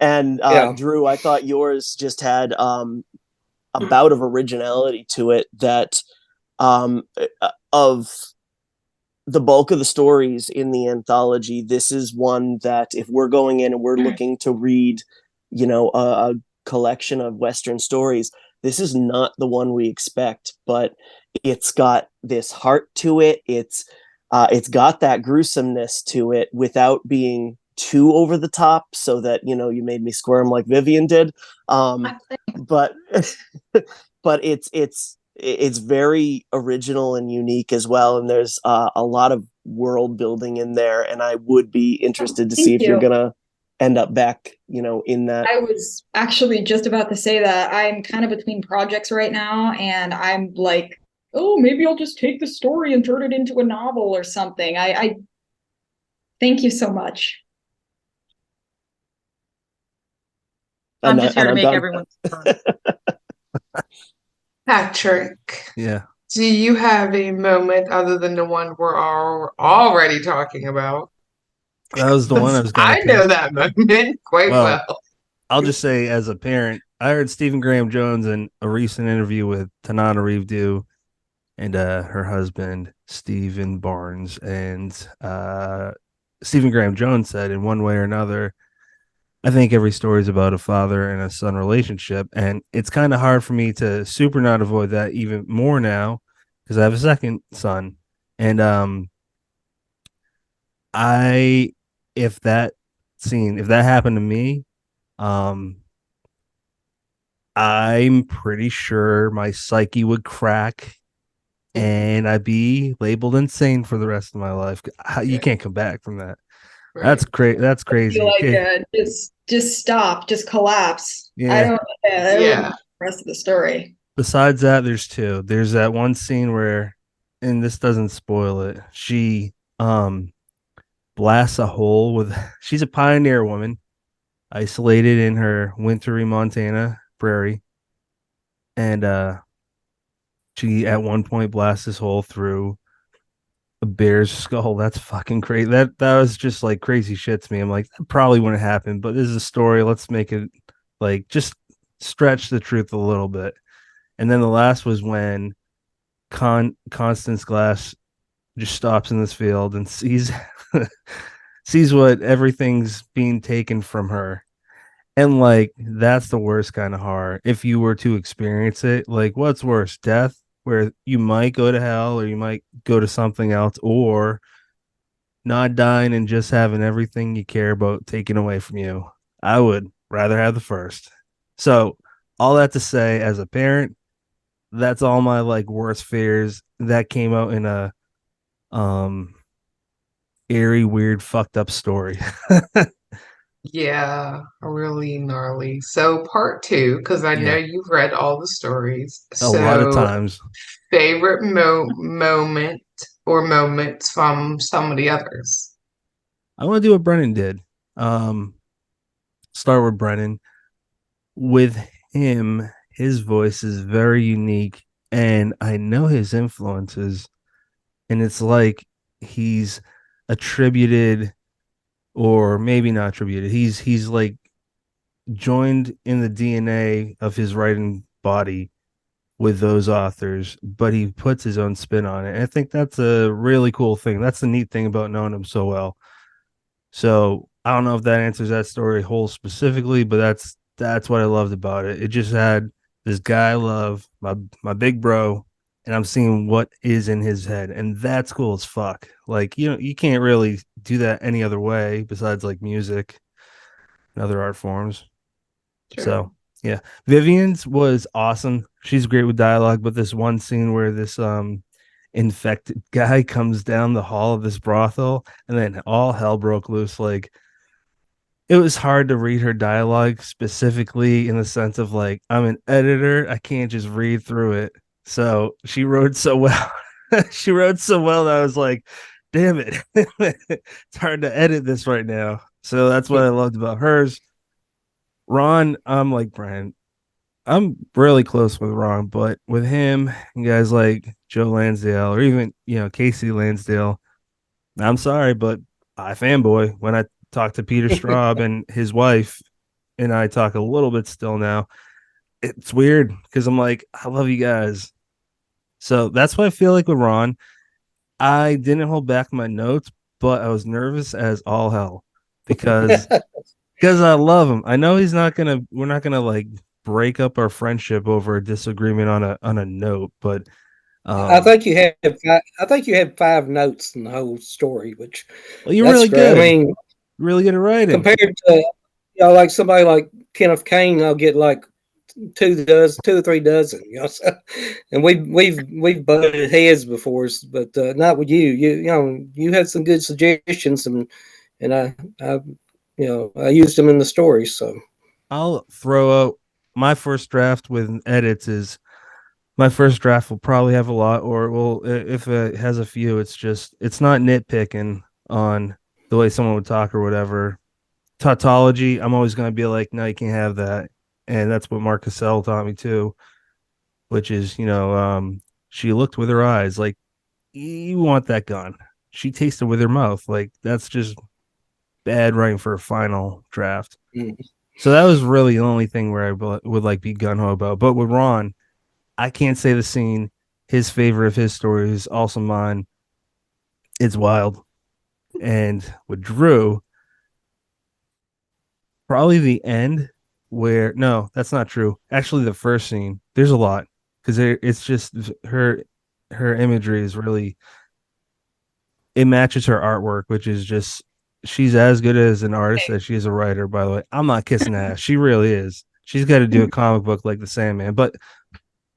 and Yeah. Drew, I thought yours just had a bout of originality to it that of the bulk of the stories in the anthology, this is one that if we're going in and we're looking to read, a collection of Western stories, this is not the one we expect, but it's got this heart to it. It's got that gruesomeness to it without being too over the top, so that you made me squirm like Vivian did. But but it's very original and unique as well, and there's a lot of world building in there, and I would be interested to see Thank if you're you. gonna end up back in that. I was actually just about to say that I'm kind of between projects right now, and I'm like, oh, maybe I'll just take the story and turn it into a novel or something. I thank you so much. I'm just here And to I'm make done. everyone. Patrick, Yeah. do you have a moment other than the one we're already talking about? That was the one I was going to I know pick. that moment quite Well, well. I'll just say, as a parent, I heard Stephen Graham Jones in a recent interview with Tanana Reevdu and her husband, Stephen Barnes. And Stephen Graham Jones said, in one way or another, I think every story is about a father and a son relationship. And it's kind of hard for me to super not avoid that even more now because I have a second son. And I, if that if that happened to me, um, I'm pretty sure my psyche would crack and I'd be labeled insane for the rest of my life. You can't come back from that. That's Right. crazy. That's I feel crazy. like just stop, just collapse. I Yeah. don't. Yeah, that Yeah. would be the rest of the story. Besides that, there's two. There's that one scene where, and this doesn't spoil it, she blasts a hole with she's a pioneer woman, isolated in her wintry Montana prairie. And she at one point blasts this hole through a bear's skull. That's fucking crazy. That was just like crazy shit to me. I'm like, that probably wouldn't happen, but this is a story. Let's make it like just stretch the truth a little bit. And then the last was when Constance Glass just stops in this field and sees sees what everything's being taken from her. And like that's the worst kind of horror. If you were to experience it, like what's worse, death, where you might go to hell or you might go to something else, or not dying and just having everything you care about taken away from you. I would rather have the first. So all that to say, as a parent, that's all my like worst fears that came out in a um eerie, weird, fucked up story. Yeah, really gnarly. So part two, because I know Yeah, you've read all the stories. a lot of So times. favorite moment or moments from some of the others. I want to do what Brennan did. Um, Start with Brennan. With him, his voice is very unique, and I know his influences, and it's like he's attributed, or maybe not attributed. He's like joined in the DNA of his writing body with those authors, but he puts his own spin on it. And I think that's a really cool thing. That's the neat thing about knowing him so well. So I don't know if that answers that story whole specifically, but that's what I loved about it. It just had this guy I love, my big bro, and I'm seeing what is in his head, and that's cool as fuck. Like, you can't really do that any other way besides like music and other art forms. Sure. So yeah, Vivian's was awesome. She's great with dialogue, but this one scene where this infected guy comes down the hall of this brothel, and then all hell broke loose. Like, it was hard to read her dialogue specifically in the sense of like, I'm an editor, I can't just read through it. So she wrote so well. She wrote so well that I was like, damn it. It's hard to edit this right now. So that's what I loved about hers. Ron, I'm like Brennan. I'm really close with Ron, but with him, guys like Joe Lansdale or even, Casey Lansdale, I'm sorry, but I fanboy when I talk to Peter Straub and his wife, and I talk a little bit still now. It's weird because I'm like, I love you guys. So that's what I feel like with Ron. I didn't hold back my notes, but I was nervous as all hell because I love him. I know we're not gonna like break up our friendship over a disagreement on a note, but I think you had 5 notes in the whole story, which well, you're that's really great. good. I mean, really good at writing. compared to like somebody like Kenneth Kane, I'll get like 2 or 3 dozen. So, and we've butted heads before, but not with you. You had some good suggestions, and I used them in the story. So I'll throw out my first draft with edits is my first draft will probably have a lot, or well, if it has a few, it's not nitpicking on the way someone would talk or whatever. Tautology, I'm always going to be like, no, you can't have that. And that's what Mark Cassell taught me too, which is, she looked with her eyes like, you want that gun. She tasted with her mouth. Like, that's just bad writing for a final draft. So that was really the only thing where I would like be gun ho about. But with Ron, I can't say the scene. His favorite of his story is also mine. It's wild. And with Drew, probably the end where no, that's not true. Actually, the first scene, there's a lot because it's just her imagery is really it matches her artwork, which is just she's as good as an artist as she is a writer. By the way, I'm not kissing ass. She really is. She's got to do a comic book like the Sandman. But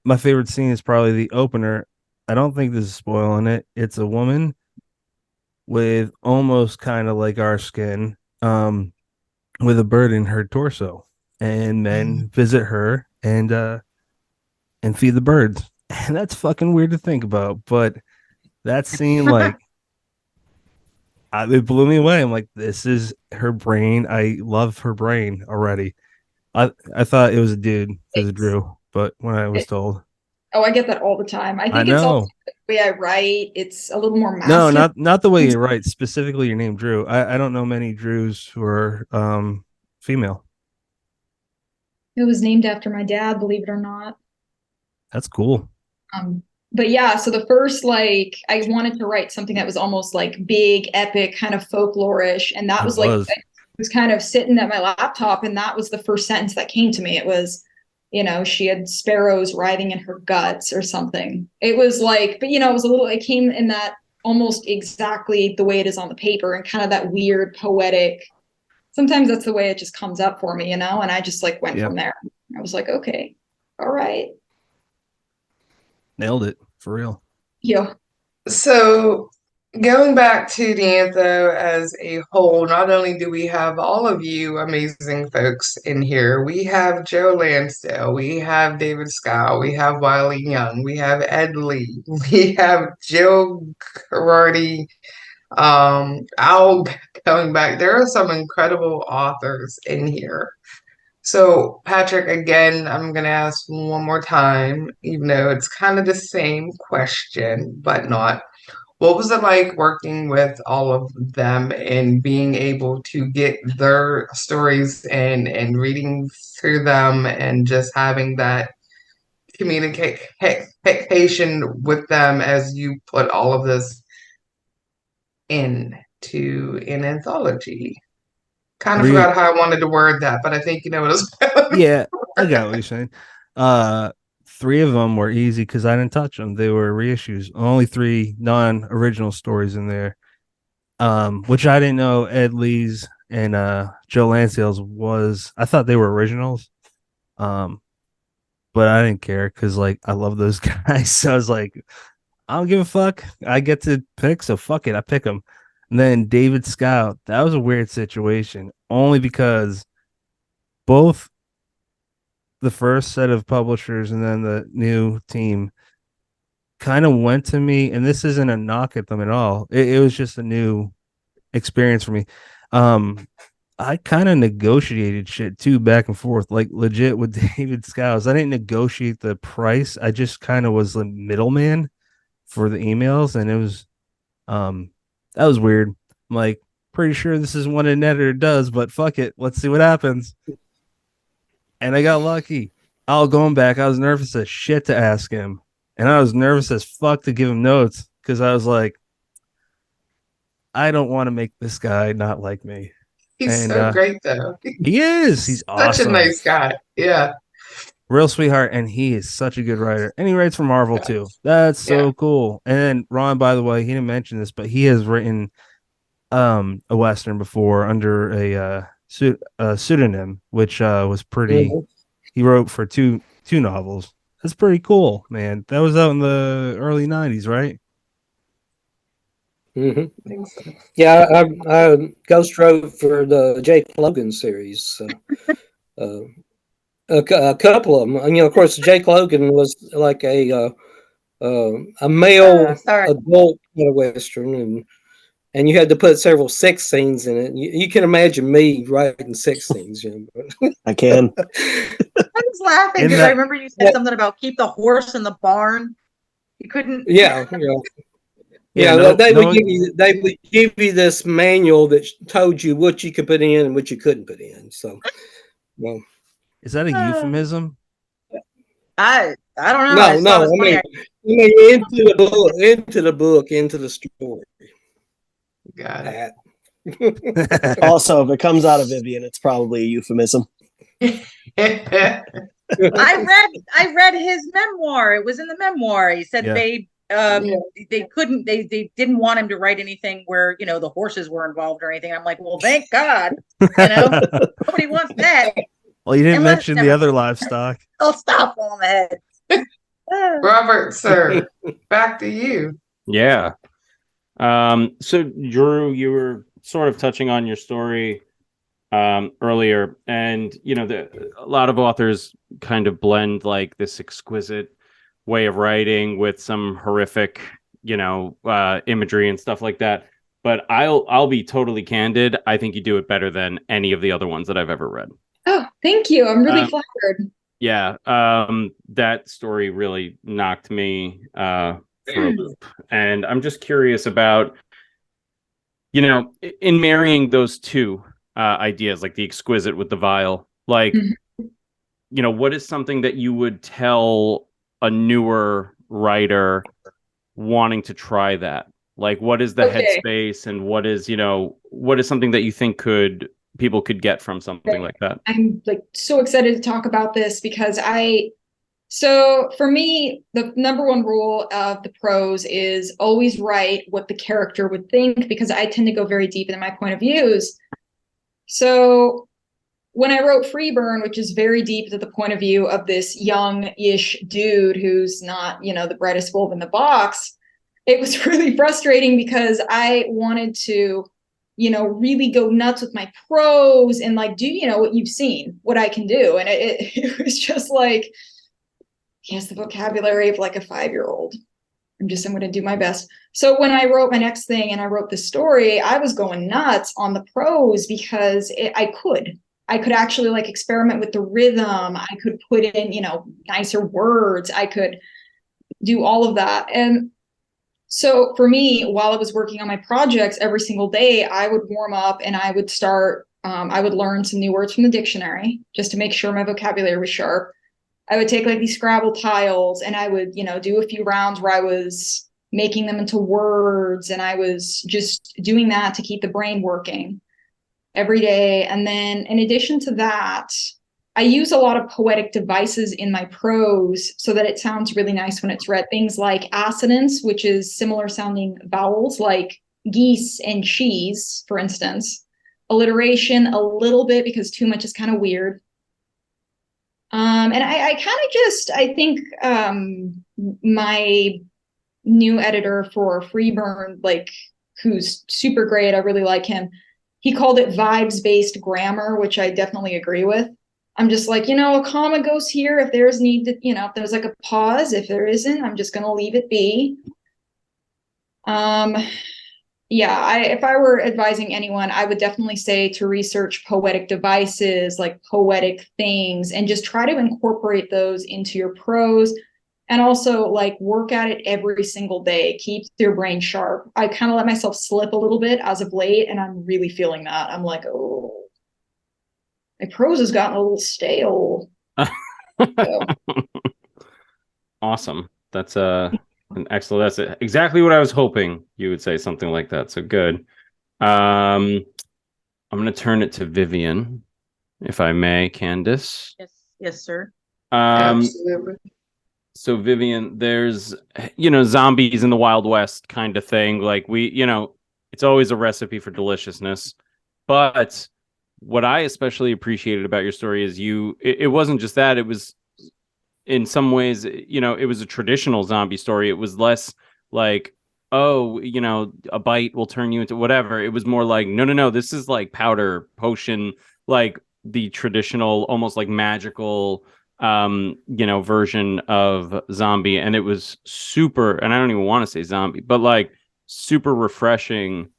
my favorite scene is probably the opener. I don't think this is spoiling it. It's a woman with almost kind of like our skin, with a bird in her torso, and men visit her and feed the birds. And that's fucking weird to think about, but that scene, like, it blew me away. I'm like, this is her brain. I love her brain already. I thought it was a dude because of Drew, but when I was told, Oh, I get that all the time. I I think it's also know. the way I write. It's a little more No, masculine. not the way you write. Specifically, your name Drew. I don't know many Drews who are female. It was named after my dad, believe it or not. That's cool. But yeah, so the first, like, I wanted to write something that was almost like big, epic, kind of folklore-ish, and that It was like was. I was kind of sitting at my laptop, and that was the first sentence that came to me. It was, she had sparrows writhing in her guts or something. It was like, but it came in that almost exactly the way it is on the paper and kind of that weird poetic. Sometimes that's the way it just comes up for me, and I just like went from there. I was like, okay, all right. Nailed it for real. Yeah. So going back to the Antho as a whole, not only do we have all of you amazing folks in here, we have Joe Lansdale, we have David Scow, we have Wiley Young, we have Ed Lee, we have Jill Karate, Al going back. There are some incredible authors in here. So, Patrick, again, I'm going to ask one more time, even though it's kind of the same question, but not. What was it like working with all of them and being able to get their stories and reading through them and just having that communication with them as you put all of this into an anthology? Kind of Three, forgot how I wanted to word that, but I think you know what I was. yeah, I got what you're saying. Uh, Three of them were easy because I didn't touch them. They were reissues. Only three non-original stories in there. Which I didn't know Ed Lee's and Joe Lansdale's was. I thought they were originals. Um, but I didn't care because like I love those guys. So I was like, I don't give a fuck. I get to pick, so fuck it. I pick them. And then David Scout, that was a weird situation, only because both the first set of publishers and then the new team kind of went to me, and this isn't a knock at them at all. It was just a new experience for me. I kind of negotiated shit too back and forth, like legit with David Scouse. I didn't negotiate the price. I just kind of was the middleman for the emails, and it was that was weird. I'm like, pretty sure this is what an editor does, but fuck it, let's see what happens. And I got lucky. Going back, I was nervous as shit to ask him, and I was nervous as fuck to give him notes because I was like, I don't want to make this guy not like me. He's And so great, though. he is. He's Such a awesome. nice guy. Yeah. Real sweetheart, and he is such a good writer. And he writes for Marvel too. That's so cool. And then Ron, by the way, he didn't mention this, but he has written a Western before under a pseudonym, which was pretty. Mhm. He wrote for two novels. That's pretty cool, man. That was out in the early 90s, right? Mm-hmm. I think so. Yeah, I ghost wrote for the Jake Logan series. So, a couple of them. And, of course, Jake Logan was like a male adult kind of Western, and you had to put several sex scenes in it. You can imagine me writing sex scenes. I can. I was laughing because I remember you said something about keep the horse in the barn. You couldn't. Yeah. They would give you this manual that told you what you could put in and what you couldn't put in. So, well, is that a euphemism? I don't know. No. I mean into the book, into the story. Got it. Also, if it comes out of Vivian, it's probably a euphemism. I read his memoir. It was in the memoir. He said they couldn't, they didn't want him to write anything where, the horses were involved or anything. I'm like, well, thank God, nobody wants that. Well, you didn't mention the other livestock. I'll stop on the head. Robert, sir, back to you. Yeah. So Drew, you were sort of touching on your story earlier, and a lot of authors kind of blend like this exquisite way of writing with some horrific imagery and stuff like that, but I'll be totally candid. I think you do it better than any of the other ones that I've ever read. Oh, thank you. I'm really flattered. Yeah, that story really knocked me for a loop, and I'm just curious about in marrying those two ideas, like the exquisite with the vile, like what is something that you would tell a newer writer wanting to try that? Like, what is the headspace, and what is something that you think people could get from something like that? I'm like so excited to talk about this because so for me, the number one rule of the prose is always write what the character would think, because I tend to go very deep in my point of views. So when I wrote Freeburn, which is very deep to the point of view of this young-ish dude who's not, the brightest bulb in the box, it was really frustrating because I wanted to, really go nuts with my prose and like, do what you've seen, what I can do. And it was just like, he has the vocabulary of like a 5-year-old. I'm going to do my best. So when I wrote my next thing and I wrote this story, I was going nuts on the prose because I could actually like experiment with the rhythm. I could put in, nicer words. I could do all of that. And so for me, while I was working on my projects every single day, I would warm up and I would start, I would learn some new words from the dictionary just to make sure my vocabulary was sharp. I would take like these Scrabble tiles and I would, do a few rounds where I was making them into words, and I was just doing that to keep the brain working every day. And then in addition to that, I use a lot of poetic devices in my prose so that it sounds really nice when it's read. Things like assonance, which is similar sounding vowels like geese and cheese, for instance. Alliteration a little bit because too much is kind of weird. And I kind of I think my new editor for Freeburn, like, who's super great, I really like him. He called it vibes-based grammar, which I definitely agree with. I'm just like, a comma goes here if there's need to, if there's like a pause. If there isn't, I'm just going to leave it be. Yeah, if I were advising anyone, I would definitely say to research poetic devices, like poetic things, and just try to incorporate those into your prose. And also, like, work at it every single day. Keep your brain sharp. I kind of let myself slip a little bit as of late, and I'm really feeling that. I'm like, oh, my prose has gotten a little stale. So. Awesome. That's an excellent. That's exactly what I was hoping you would say, something like that. So good. I'm going to turn it to Vivian, if I may, Candace. Yes, sir. Absolutely. So Vivian, there's, zombies in the Wild West kind of thing. Like it's always a recipe for deliciousness. But what I especially appreciated about your story is it wasn't just that. It was, in some ways, it was a traditional zombie story. It was less like, oh, a bite will turn you into whatever. It was more like, no, this is like powder, potion, like the traditional, almost like magical, version of zombie. And it was super, and I don't even want to say zombie, but like super refreshing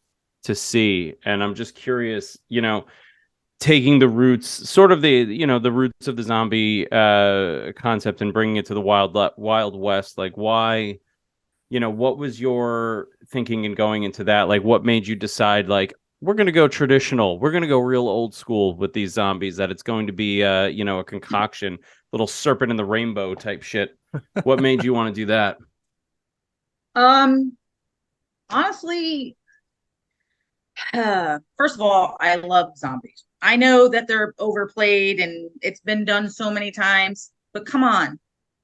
to see. And I'm just curious, taking the roots, sort of the roots of the zombie concept and bringing it to the Wild West. Like, why, what was your thinking in going into that? Like, what made you decide, like, we're going to go traditional, we're going to go real old school with these zombies, that it's going to be, a concoction, little serpent in the rainbow type shit? What made you want to do that? Honestly, first of all, I love zombies. I know that they're overplayed and it's been done so many times, but come on,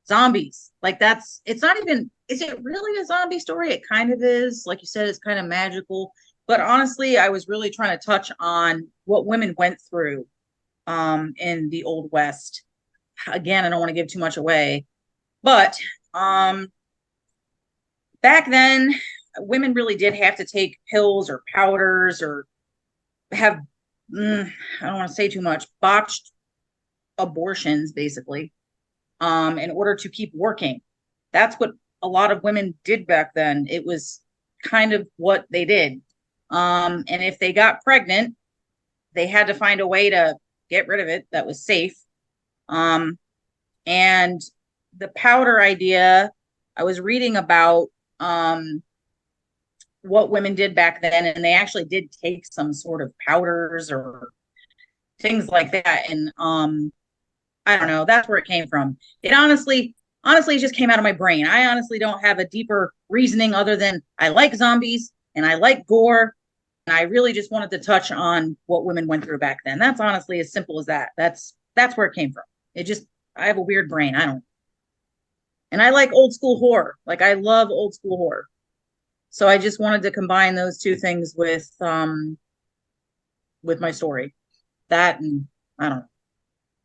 zombies. Like, it's not even, is it really a zombie story? It kind of is. Like you said, it's kind of magical. But honestly, I was really trying to touch on what women went through in the Old West. Again, I don't want to give too much away, but back then, women really did have to take pills or powders or have, I don't want to say too much, botched abortions, basically, in order to keep working. That's what a lot of women did back then. It was kind of what they did. And if they got pregnant, they had to find a way to get rid of it that was safe. And the powder idea, I was reading about what women did back then, and they actually did take some sort of powders or things like that. And I don't know, that's where it came from. It honestly it just came out of my brain. I honestly don't have a deeper reasoning other than I like zombies and I like gore, and I really just wanted to touch on what women went through back then. That's honestly as simple as that. That's where it came from. I have a weird brain. And I like old school horror. Like, I love old school horror. So I just wanted to combine those two things with my story. That, and I don't know.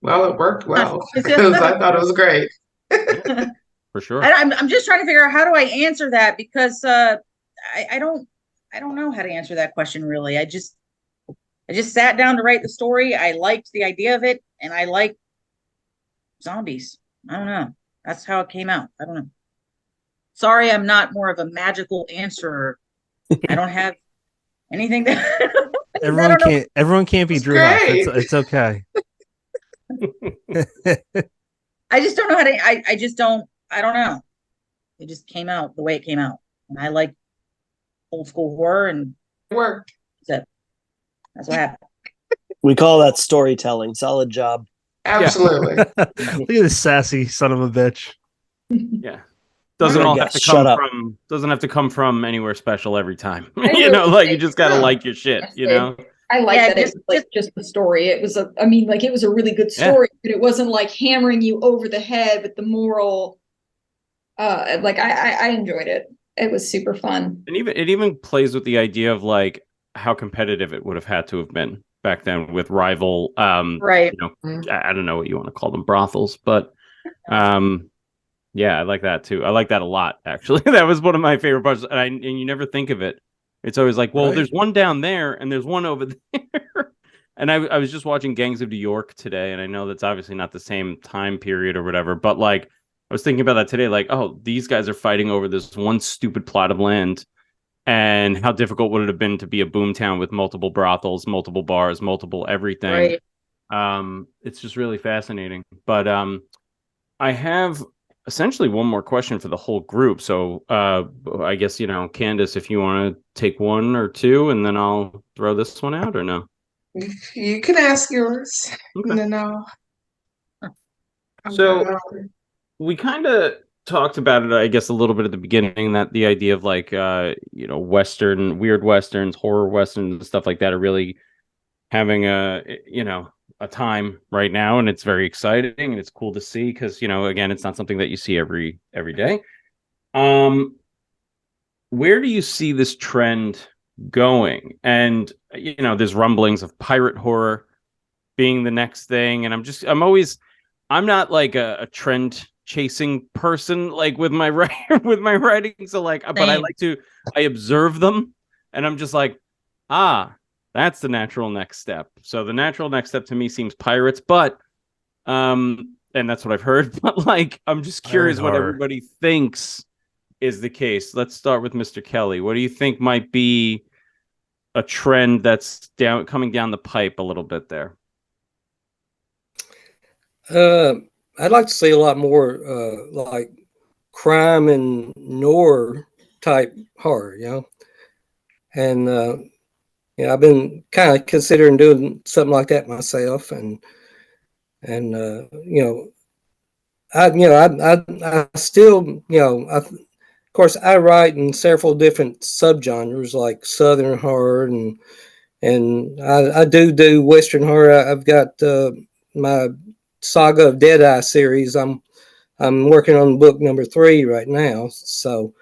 Well, it worked well because I thought it was great. For sure. I'm just trying to figure out, how do I answer that, because I don't know how to answer that question, really. I just sat down to write the story. I liked the idea of it, and I like zombies. I don't know. That's how it came out. I don't know. Sorry, I'm not more of a magical answerer. I don't have anything that everyone can't be Drew Huff. It's okay. I just don't know how to. I don't know. It just came out the way it came out, and I like old school horror, and it worked. That's what happened. We call that storytelling. Solid job. Absolutely. Look at this sassy son of a bitch. Yeah. Doesn't Alright, all guys, have to shut up. doesn't have to come from anywhere special every time. I You know, really like you did. just gotta Yeah. like your shit, you know? I like Yeah, that it was like just the story. It was I mean, like it was a really good story, but it wasn't like hammering you over the head with the moral. Like I enjoyed it. It was super fun. And it even plays with the idea of like how competitive it would have had to have been back then with rival Right. you know, Mhm. I don't know what you want to call them, brothels, but yeah, I like that too. I like that a lot, actually. That was one of my favorite parts. And you never think of it. It's always like, well, Right. there's one down there and there's one over there. And I was just watching Gangs of New York today, and I know that's obviously not the same time period or whatever, but like I was thinking about that today, like, oh, these guys are fighting over this one stupid plot of land. And how difficult would it have been to be a boomtown with multiple brothels, multiple bars, multiple everything? Right. It's just really fascinating. But I have essentially one more question for the whole group. So I guess, Candace, if you want to take one or two, and then I'll throw this one out, or no? You can ask yours. Okay. No. So we kind of talked about it, I guess, a little bit at the beginning, that the idea of like, Western, weird Westerns, horror Westerns, and stuff like that are really having a time right now, and it's very exciting and it's cool to see because, again, it's not something that you see every day. Where do you see this trend going? And, there's rumblings of pirate horror being the next thing. And I'm not like a trend chasing person, like with my with my writing. So like, but I observe them and I'm just like, that's the natural next step. So the natural next step to me seems pirates, but, and that's what I've heard, but like, I'm just curious what everybody thinks is the case. Let's start with Mr. Kelly. What do you think might be a trend that's coming down the pipe a little bit there? I'd like to see a lot more like crime and noir type horror, and I've been kind of considering doing something like that myself, and I still, of course, I write in several different subgenres like Southern horror, and I do Western horror. I've got my Saga of Deadeye series. I'm working on book number 3 right now. So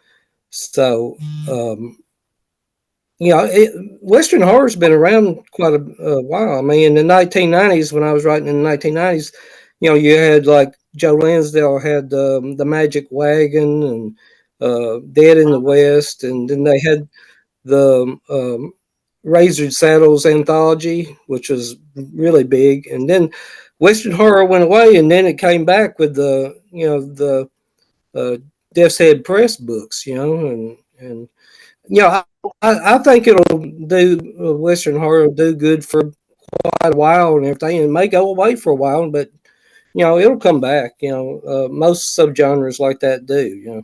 Western horror's been around quite a while. I mean, in the 1990s, when I was writing in the 1990s, you had like Joe Lansdale had the Magic Wagon and Dead in the West, and then they had the Razored Saddles anthology, which was really big, and then Western horror went away, and then it came back with the Death's Head Press books, and I think it'll do Western horror will do good for quite a while and everything. It may go away for a while, but it'll come back. Most subgenres like that do.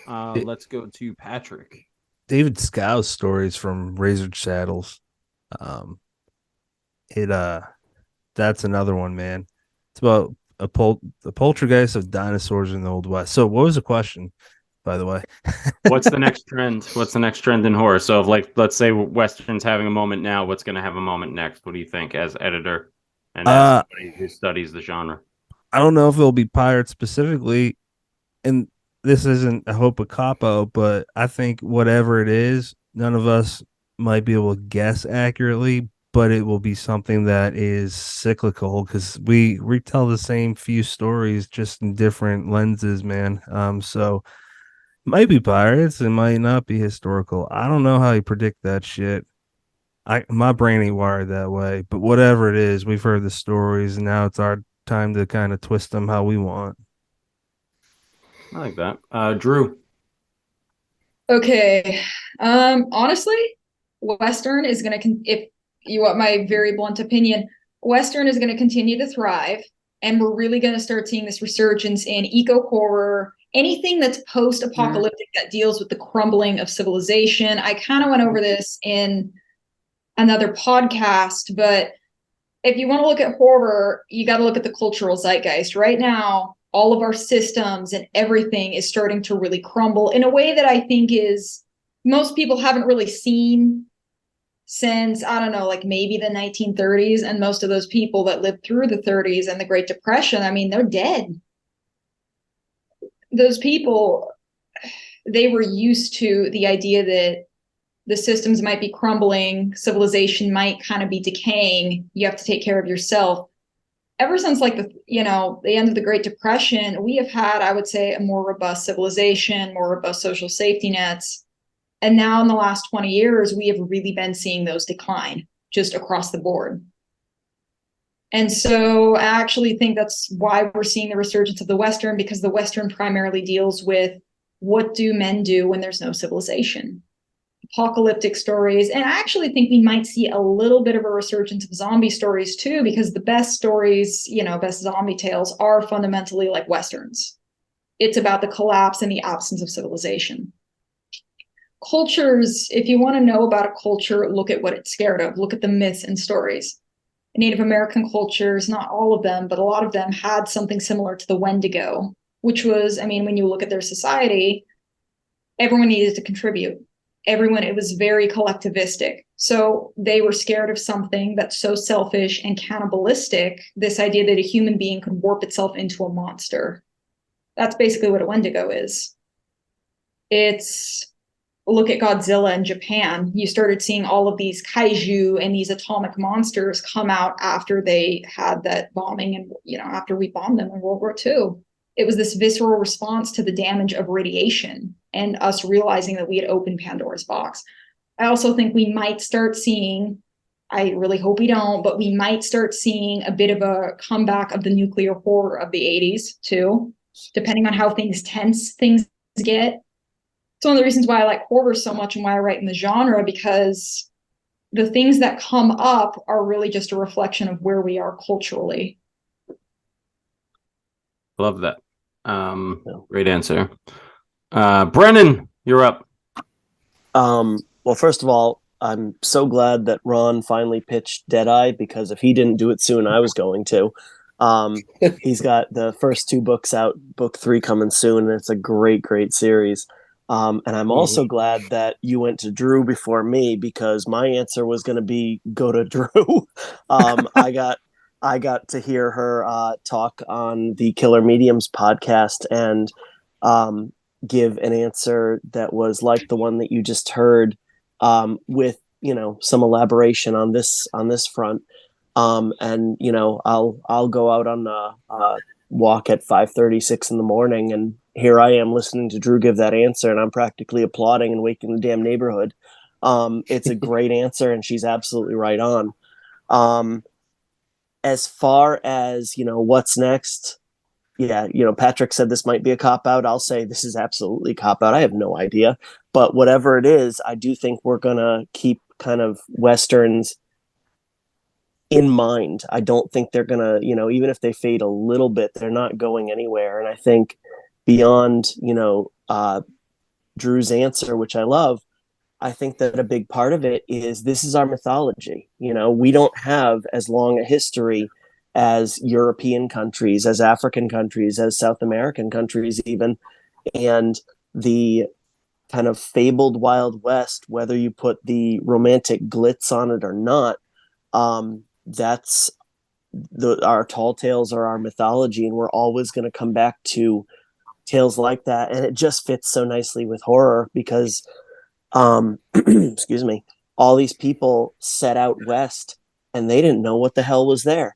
Let's go to Patrick. David Scow's stories from Razored Saddles. That's another one, man. It's about the poltergeist of dinosaurs in the Old West. So, what was the question, by the way? What's the next trend? What's the next trend in horror? So, if, like, let's say Western's having a moment now, what's going to have a moment next? What do you think, as editor and as somebody who studies the genre? I don't know if it'll be pirates specifically, and this isn't a hope of capo, but I think whatever it is, none of us might be able to guess accurately, but it will be something that is cyclical because we retell the same few stories just in different lenses, man. So might be pirates, it might not be historical. I don't know how you predict that shit. My brain ain't wired that way, but whatever it is, we've heard the stories, and now it's our time to kind of twist them how we want. I like that. Drew. Okay. Honestly, Western is going to, if you want my very blunt opinion, Western is going to continue to thrive. And we're really going to start seeing this resurgence in eco horror, anything that's post apocalyptic that deals with the crumbling of civilization. I kind of went over this in another podcast, but if you want to look at horror, you got to look at the cultural zeitgeist. Right now, all of our systems and everything is starting to really crumble in a way that I think is most people haven't really seen since, I don't know, like maybe the 1930s. And most of those people that lived through the 30s and the Great Depression, I mean, they're dead. Those people, they were used to the idea that the systems might be crumbling, civilization might kind of be decaying, you have to take care of yourself. Ever since like the end of the Great Depression, we have had, I would say, a more robust civilization, more robust social safety nets. And now in the last 20 years, we have really been seeing those decline just across the board. And so I actually think that's why we're seeing the resurgence of the Western, because the Western primarily deals with what do men do when there's no civilization? Apocalyptic stories. And I actually think we might see a little bit of a resurgence of zombie stories too, because the best stories, best zombie tales are fundamentally like Westerns. It's about the collapse and the absence of civilization. Cultures, if you want to know about a culture, look at what it's scared of. Look at the myths and stories. Native American cultures, not all of them, but a lot of them had something similar to the Wendigo, which was, when you look at their society, everyone needed to contribute. It was very collectivistic. So they were scared of something that's so selfish and cannibalistic, this idea that a human being could warp itself into a monster. That's basically what a Wendigo is. Look at Godzilla in Japan. You started seeing all of these kaiju and these atomic monsters come out after they had that bombing and, after we bombed them in World War II. It was this visceral response to the damage of radiation and us realizing that we had opened Pandora's box. I also think we might start seeing, I really hope we don't, but we might start seeing a bit of a comeback of the nuclear horror of the 80s too, depending on how tense things get. It's one of the reasons why I like horror so much and why I write in the genre, because the things that come up are really just a reflection of where we are culturally. Love that. Great answer. Brennan, you're up. Well, first of all, I'm so glad that Ron finally pitched Deadeye, because if he didn't do it soon, I was going to. He's got the first 2 books out, book 3 coming soon, and it's a great, great series. And I'm also glad that you went to Drew before me, because my answer was going to be go to Drew. I got to hear her talk on the Killer Mediums podcast and give an answer that was like the one that you just heard, with some elaboration on this front. And I'll go out on a walk at 5:36 in the morning, and here I am listening to Drew give that answer, and I'm practically applauding and waking the damn neighborhood. It's a great answer, and she's absolutely right on. As far as, what's next, yeah, Patrick said this might be a cop-out. I'll say this is absolutely a cop-out. I have no idea. But whatever it is, I do think we're going to keep kind of Westerns in mind. I don't think they're going to, even if they fade a little bit, they're not going anywhere. And I think beyond, Drew's answer, which I love, I think that a big part of it is this is our mythology. We don't have as long a history as European countries, as African countries, as South American countries even. And the kind of fabled Wild West, whether you put the romantic glitz on it or not, that's our tall tales are our mythology, and we're always going to come back to tales like that. And it just fits so nicely with horror because excuse me, all these people set out west and they didn't know what the hell was there.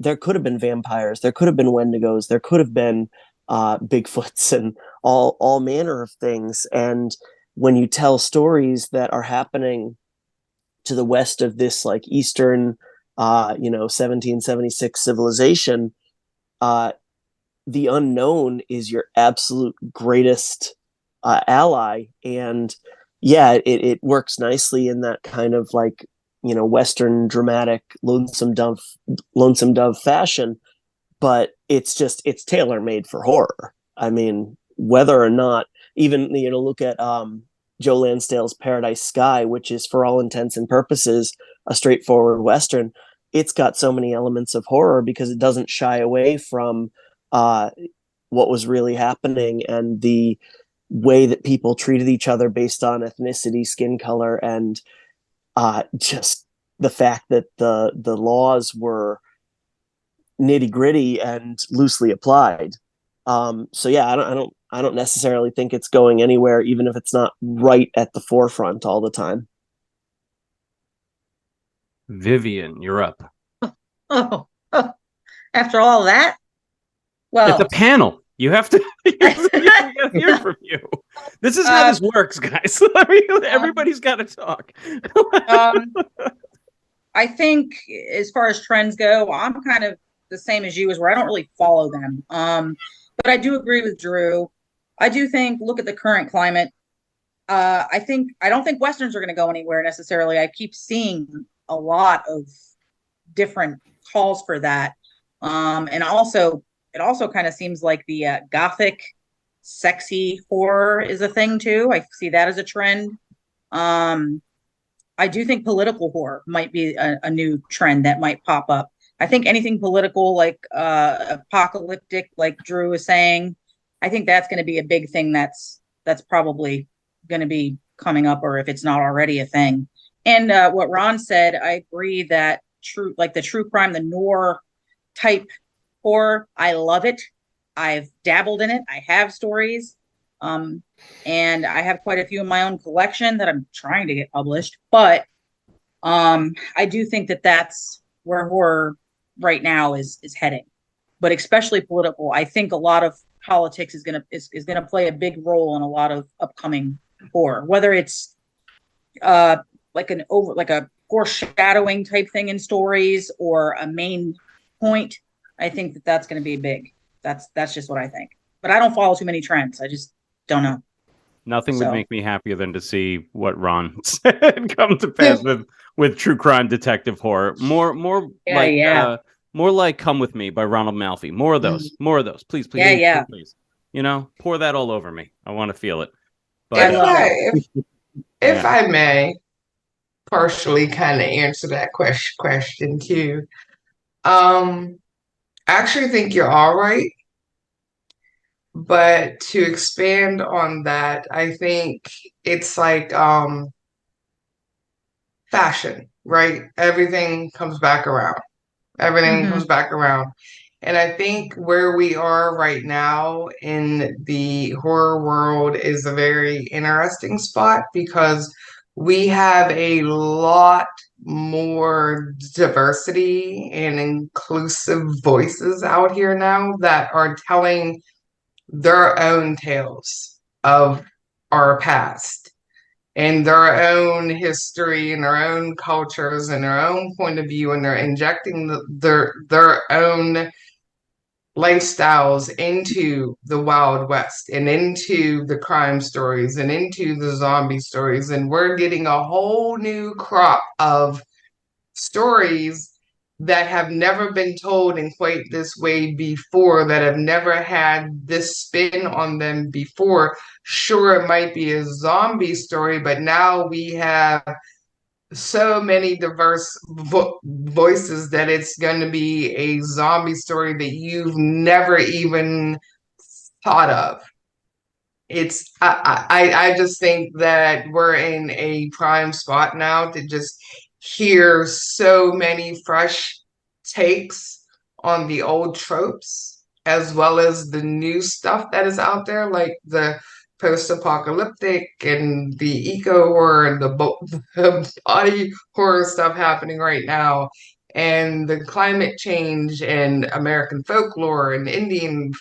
There could have been vampires, there could have been Wendigos, there could have been Bigfoots and all manner of things. And when you tell stories that are happening to the west of this like Eastern 1776 civilization, the unknown is your absolute greatest ally. And yeah, it works nicely in that kind of like, Western dramatic lonesome dove fashion, but it's tailor made for horror. I mean, whether or not even, look at Joe Lansdale's Paradise Sky, which is for all intents and purposes a straightforward Western. it's got so many elements of horror because it doesn't shy away from what was really happening and the way that people treated each other based on ethnicity, skin color, and just the fact that the laws were nitty gritty and loosely applied. So yeah, I don't necessarily think it's going anywhere, even if it's not right at the forefront all the time. Vivian, you're up. Oh, after all that, It's well, a panel. You have to, you gotta hear from you. This is how this works, guys. I mean, everybody's got to talk. I think as far as trends go, I'm kind of the same as you, is where I don't really follow them. But I do agree with Drew. I do think, look at the current climate. I don't think Westerns are going to go anywhere necessarily. I keep seeing a lot of different calls for that. And also, it also kind of seems like the gothic, sexy horror is a thing too. I see that as a trend. I do think political horror might be a new trend that might pop up. I think anything political, like apocalyptic, like Drew was saying, I think that's going to be a big thing. That's probably going to be coming up, or if it's not already a thing. And what Ron said, I agree that the true crime, the noir type horror, I love it. I've dabbled in it. I have stories. And I have quite a few in my own collection that I'm trying to get published. But I do think that that's where horror right now is heading. But especially political. I think a lot of politics is gonna play a big role in a lot of upcoming horror, whether it's like a foreshadowing type thing in stories or a main point. I think that that's going to be big. That's just what I think. But I don't follow too many trends. I just don't know. Nothing would make me happier than to see what Ron said come to pass with true crime detective horror. More like Come With Me by Ronald Malfi. More of those. More of those. Please, please, please. You know, pour that all over me. I want to feel it. But, if I may partially kind of answer that question too. I actually think you're all right. But to expand on that, I think it's like fashion, right? Everything comes back around. Everything comes back around. And I think where we are right now in the horror world is a very interesting spot because we have a lot more diversity and inclusive voices out here now that are telling their own tales of our past and their own history and their own cultures and their own point of view, and they're injecting their own lifestyles into the Wild West and into the crime stories and into the zombie stories. And we're getting a whole new crop of stories that have never been told in quite this way before, that have never had this spin on them before. Sure, it might be a zombie story, but now we have so many diverse voices that it's going to be a zombie story that you've never even thought of. I just think that we're in a prime spot now to just hear so many fresh takes on the old tropes as well as the new stuff that is out there, like the post-apocalyptic and the eco horror and the body horror stuff happening right now, and the climate change and American folklore and Indian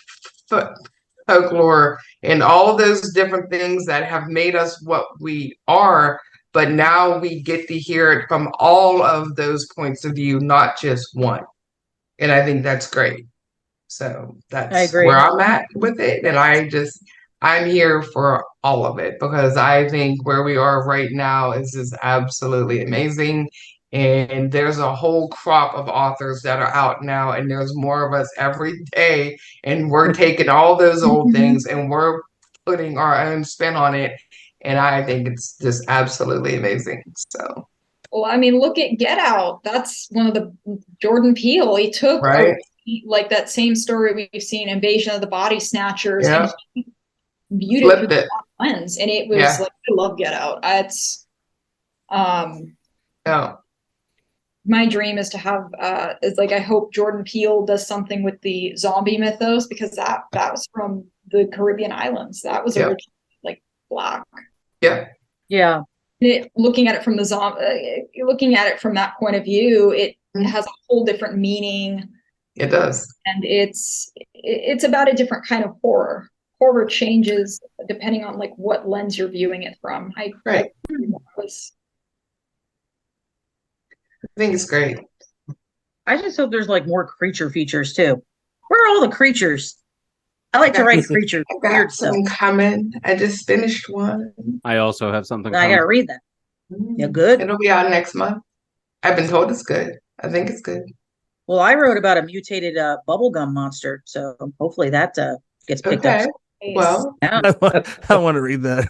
folklore and all those different things that have made us what we are. But now we get to hear it from all of those points of view, not just one. And I think that's great. So that's where I'm at with it. And I'm here for all of it because I think where we are right now is just absolutely amazing. And there's a whole crop of authors that are out now, and there's more of us every day. And we're taking all those old things and we're putting our own spin on it. And I think it's just absolutely amazing. So Well, I mean, look at Get Out. That's one of the Jordan Peele. He took Right. like that same story we've seen, Invasion of the Body Snatchers, Yeah. and he viewed it through Flipped the it. lens, and it was Yeah. like, I love Get Out. It's Yeah. my dream is to have is like, I hope Jordan Peele does something with the zombie mythos, because that was from the Caribbean islands. That was Yep. originally like black. Yeah. Yeah. Looking at it from looking at it from that point of view, it Mhm. has a whole different meaning, It does. and it's about a different kind of horror. Horror changes depending on like what lens you're viewing it from. Right. I think it's great. I just hope there's like more creature features too. Where are all the creatures? I like to write creatures. I got Weird stuff. some coming. I just finished one. I also have something. I gotta read that. Yeah, good. It'll be out next month. I've been told it's good. I think it's good. Well, I wrote about a mutated bubblegum monster, so hopefully that gets picked Okay. up. Well, Yeah. I want to read that.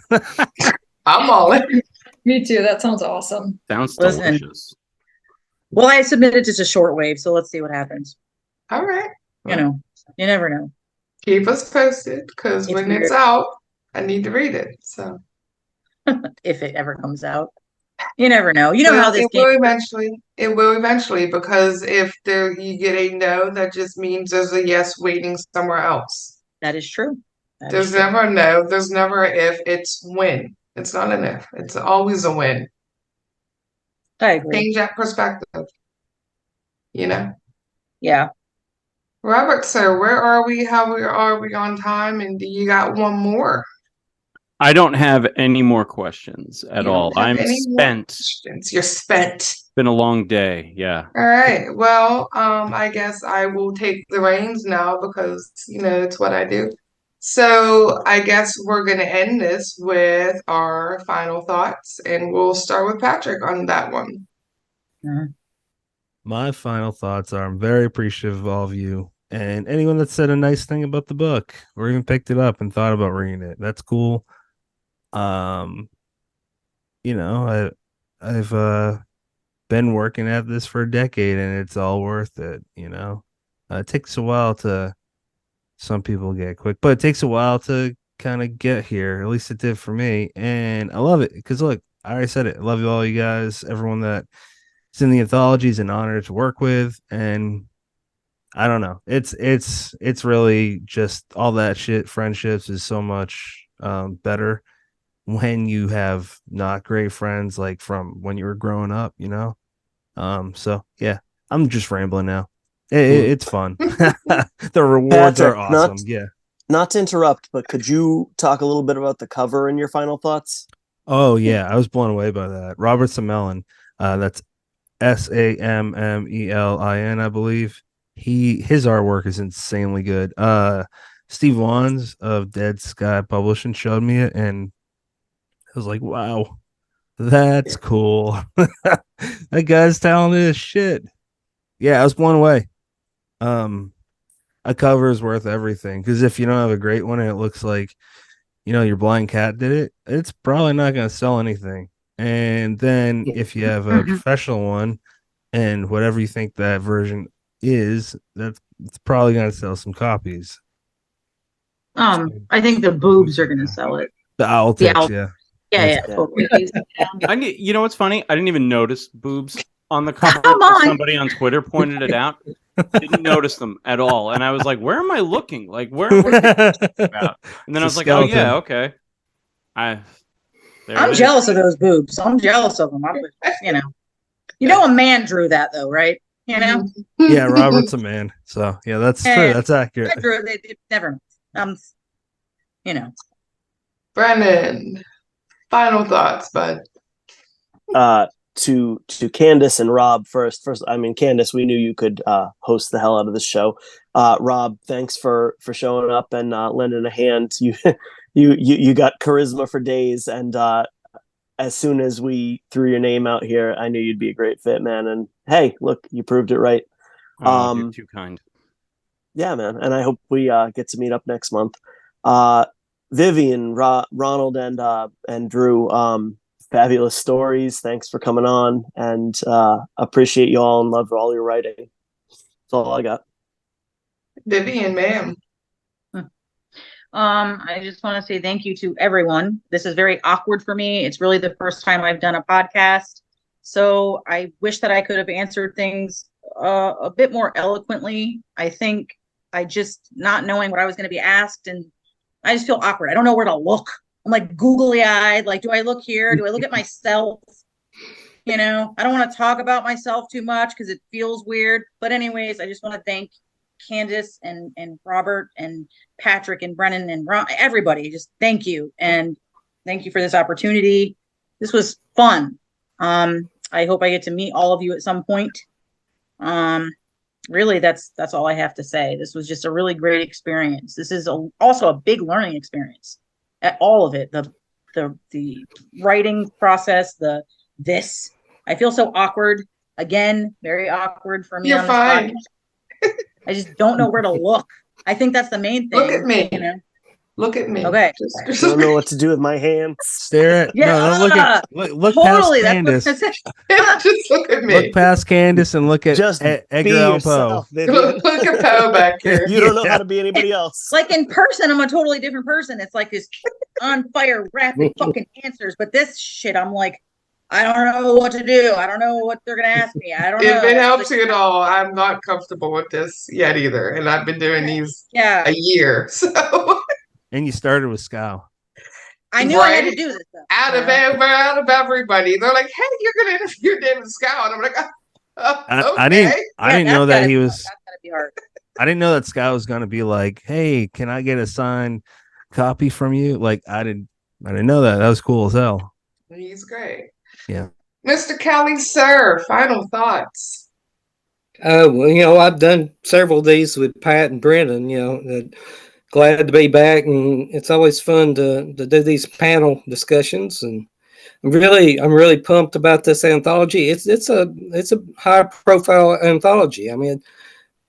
I'm all in. Me too. That sounds awesome. Sounds Listen. delicious. Well, I submitted just a shortwave, so let's see what happens. All right. You know, you never know. Keep us posted, because It's when weird. it's out, I need to read it. So If it ever comes out, you never know. You know how this it game. will eventually. It will eventually, because if you get a no, that just means there's a yes waiting somewhere else. That is true. That is There's true. never a no. There's never a if. It's when. It's not an if. It's always a win. I agree. Change that perspective. You know. Yeah. Robert, sir, where are we? How are we on time? And do you got one more? I don't have any more questions at You don't all. have I'm any more spent. questions? You're spent. Been a long day. Yeah. All right. Well, I guess I will take the reins now, because, it's what I do. So I guess we're going to end this with our final thoughts, and we'll start with Patrick on that one. My final thoughts are, I'm very appreciative of all of you and anyone that said a nice thing about the book or even picked it up and thought about reading it. That's cool. I've been working at this for a decade, and it's all worth it. It takes a while some people get quick, but it takes a while to kind of get here. At least it did for me, and I love it because, look, I already said it. I love all you guys, everyone that is in the anthology is an honor to work with, and I don't know. It's really just all that shit. Friendships is so much better when you have not great friends, like from when you were growing up, So yeah, I'm just rambling now. It's fun. The rewards Patrick, are awesome. Yeah. Not to interrupt, but could you talk a little bit about the cover and your final thoughts? Oh yeah, I was blown away by that. Robert Samelin. That's Sammelin, I believe. His artwork is insanely good. Steve Wands of Dead Sky Publishing showed me it, and I was like, wow, that's cool. That guy's talented as shit. Yeah, I was blown away. A cover is worth everything, because if you don't have a great one and it looks like, your blind cat did it, it's probably not going to sell anything. And then if you have a professional one and whatever you think that version is, it's probably going to sell some copies. I think the boobs are gonna sell it. The owl The tips, owl- yeah. Yeah, totally. You know what's funny? I didn't even notice boobs on the cover. Come on. Somebody on Twitter pointed it out. Didn't notice them at all, and I was like, "Where am I looking? Like, where are you about?" And then I was like, skeleton. "Oh yeah, okay." I'm jealous of those boobs. I'm jealous of them. A man drew that though, right? Yeah, Robert's a man, so yeah, that's true. That's accurate. I drew it. Never. Brennan, final thoughts, bud. To Candace and Rob first. I mean, Candace, we knew you could host the hell out of this show. Rob, thanks for showing up and lending a hand. You got charisma for days, and as soon as we threw your name out here, I knew you'd be a great fit, man. And hey, look, you proved it right. You're too kind. Yeah, man. And I hope we get to meet up next month. Vivian, Ronald, and Drew, fabulous stories. Thanks for coming on, and appreciate you all and love all your writing. That's all I got. Vivian, ma'am. I just want to say thank you to everyone. This is very awkward for me. It's really the first time I've done a podcast. So I wish that I could have answered things a bit more eloquently. I think I just not knowing what I was going to be asked, and I just feel awkward. I don't know where to look. I'm like googly eyed. Like, do I look here? Do I look at myself? I don't want to talk about myself too much because it feels weird. But anyways, I just want to thank Candace and Robert and Patrick and Brennan and everybody. Just thank you. And thank you for this opportunity. This was fun. I hope I get to meet all of you at some point. Really, that's all I have to say. This was just a really great experience. This is also a big learning experience at all of it. The writing process, this. I feel so awkward. Again, very awkward for me. You're on this fine. podcast. I just don't know where to look. I think that's the main thing. Look at me. Look at me. Okay. I don't know what to do with my hands. Stare at look totally. past Candace. Just look at me. Look past Candace and look at Just Edgar be Allan Poe. yourself, Vivian. Look at Poe back here. You don't know how to be anybody else. Like in person, I'm a totally different person. It's like this on fire, rapid fucking answers. But this shit, I'm like, I don't know what to do. I don't know what they're gonna ask me. I don't know. If it helps you at all, I'm not comfortable with this yet either, and I've been doing these a year. So. And you started with Scow. I knew I had to do this though. Out of everybody, they're like, "Hey, you're gonna interview David Scow," and I'm like, okay. I didn't know that he was. That's gonna be hard. I didn't know that Scow was gonna be like, "Hey, can I get a signed copy from you?" Like I didn't know that. That was cool as hell. He's great. Yeah. Mr. Kelly, sir, final thoughts. Well, I've done several of these with Pat and Brennan. Glad to be back, and it's always fun to do these panel discussions. And I'm really pumped about this anthology. It's a high profile anthology. I mean,